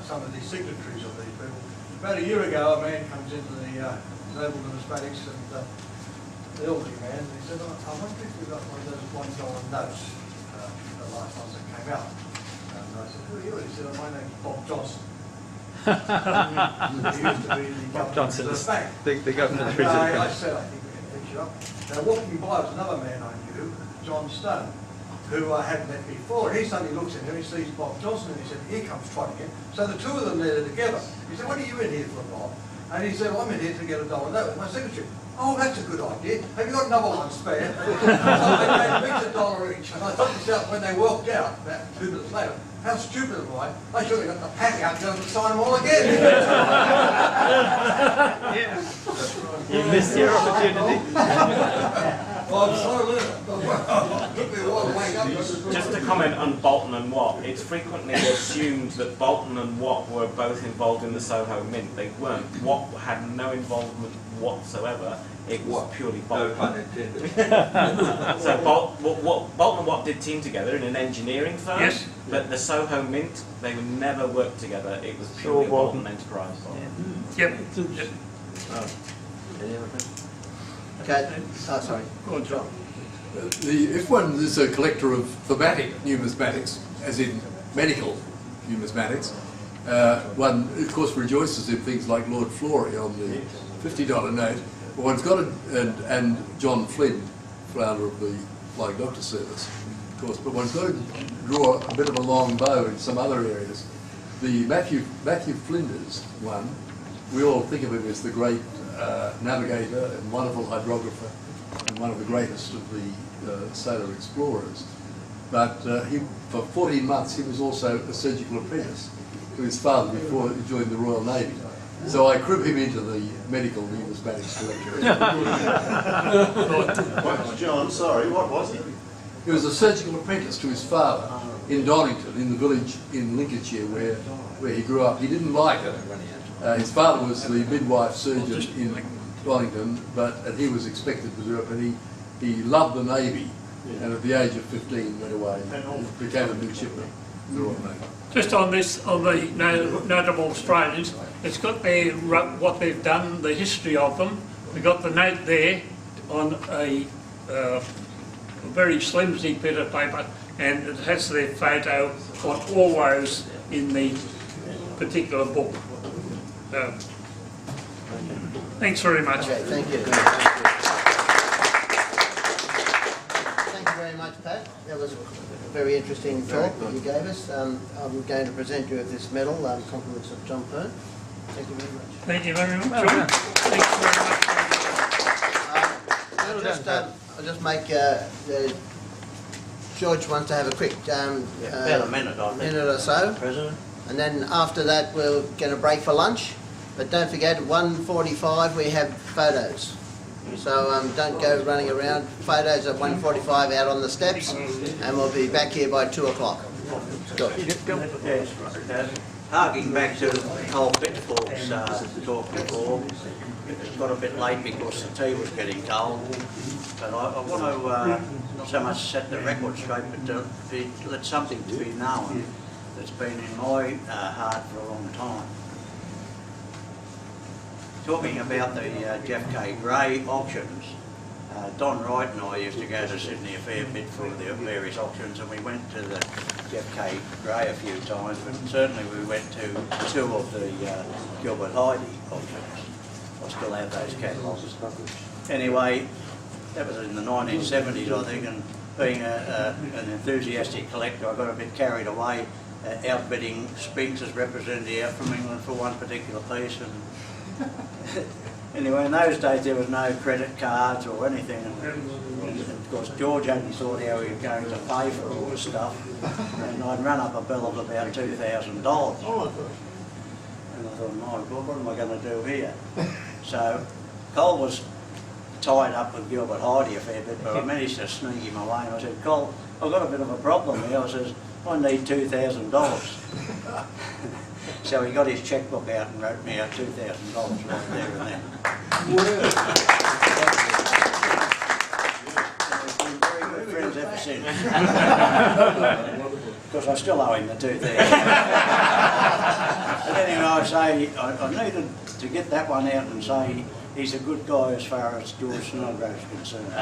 some of the signatories of these people. About a year ago, a man comes into the Naval Numismatics, and an elderly man, and he said, I wonder if we've got one of those $1 notes, the last ones that came out. And I said, who are you? And he said, my name's Bob Johnson. He used to be the
Bob
governor
Johnson,
of the bank.
the governor of the
And I said, I think we can fix you up. Now, walking by was another man I knew, John Stone, who I hadn't met before. And he suddenly looks in here, he sees Bob Johnson, and he said, here comes trotting in. So the two of them there together. He said, what are you in here for, Bob? And he said, well, I'm in here to get $1 note with my signature. Oh, that's a good idea. Have you got another one spare? So they gave each $1 each. And I thought to myself, when they walked out, about 2 minutes later, how stupid am I? They should have got the pack out and go and sign them all again.
You missed your opportunity.
Well, I'm sorry, took me a while to wake up.
Just to comment on Bolton and Watt, it's frequently assumed that Bolton and Watt were both involved in the Soho Mint. They weren't. Watt had no involvement whatsoever. It was purely Bolton.
No pun intended.
So Bolton and Watt did team together in an engineering firm,
Yes.
but the Soho Mint, they would never work together. It was purely a Bolton enterprise.
Yep.
Any other questions?
Okay, oh, sorry.
Go on, John.
If one is a collector of thematic numismatics, as in medical numismatics, one of course rejoices in things like Lord Flory on the $50 note. But one's got and John Flynn, founder of the Flying Doctor Service, of course. But one's got to draw a bit of a long bow in some other areas. The Matthew Flinders one, we all think of him as the great navigator and wonderful hydrographer, and one of the greatest of the sailor explorers. But for 14 months he was also a surgical apprentice to his father before he joined the Royal Navy. So I crib him into the medical numismatics collector.
John, sorry, what was he?
He was a surgical apprentice to his father in Donington, in the village in Lincolnshire where he grew up. He didn't like it. His father was the midwife surgeon in Donington, and he was expected to do it, but he loved the Navy, and at the age of 15 went away and became a midshipman.
Just on this, on the notable Australians, it's got their, what they've done, the history of them. We've got the note there on a very flimsy bit of paper, and it has their photo on all those in the particular book. Thanks very much.
Okay, thank you. Thank you very much, Pat. That was a very interesting talk that you gave us. I'm going to present you with this medal, compliments of John Pearne. Thank you very much.
Thank you very much, John. Thanks very much.
I'll just make George wants to have a quick
about a minute, I think.
minute or so,
President.
and then after that we'll get a break for lunch. But don't forget, at 1:45 we have photos. So don't go running around. Photos at 1:45 out on the steps, and we'll be back here by 2 o'clock.
Yes, harking back to Cole Pitfall's talk before, it got a bit late because the tea was getting cold. But I want to not so much set the record straight, but to let something to be known that's been in my heart for a long time. Talking about the Jeff K. Gray auctions, Don Wright and I used to go to Sydney a fair bit for the various auctions, and we went to the Jeff K. Gray a few times, but certainly we went to 2 of the Gilbert Heidi auctions. I still have those catalogues. Anyway, that was in the 1970s, I think, and being an enthusiastic collector, I got a bit carried away outbidding Spinks as represented out from England for one particular piece. And anyway, in those days there was no credit cards or anything, and of course George only thought how we were going to pay for all this stuff, and I'd run up a bill of about $2,000. And I thought, my God, what am I going to do here? So Cole was tied up with Gilbert Heidi a fair bit, but I managed to sneak him away, and I said, Cole, I've got a bit of a problem here. I says, I need $2,000. So he got his chequebook out and wrote me out $2,000 right there and then. We've been very good friends ever since. Because I still owe him the $2,000. But anyway, I say, I needed to get that one out and say he's a good guy as far as George Snodgrass is concerned.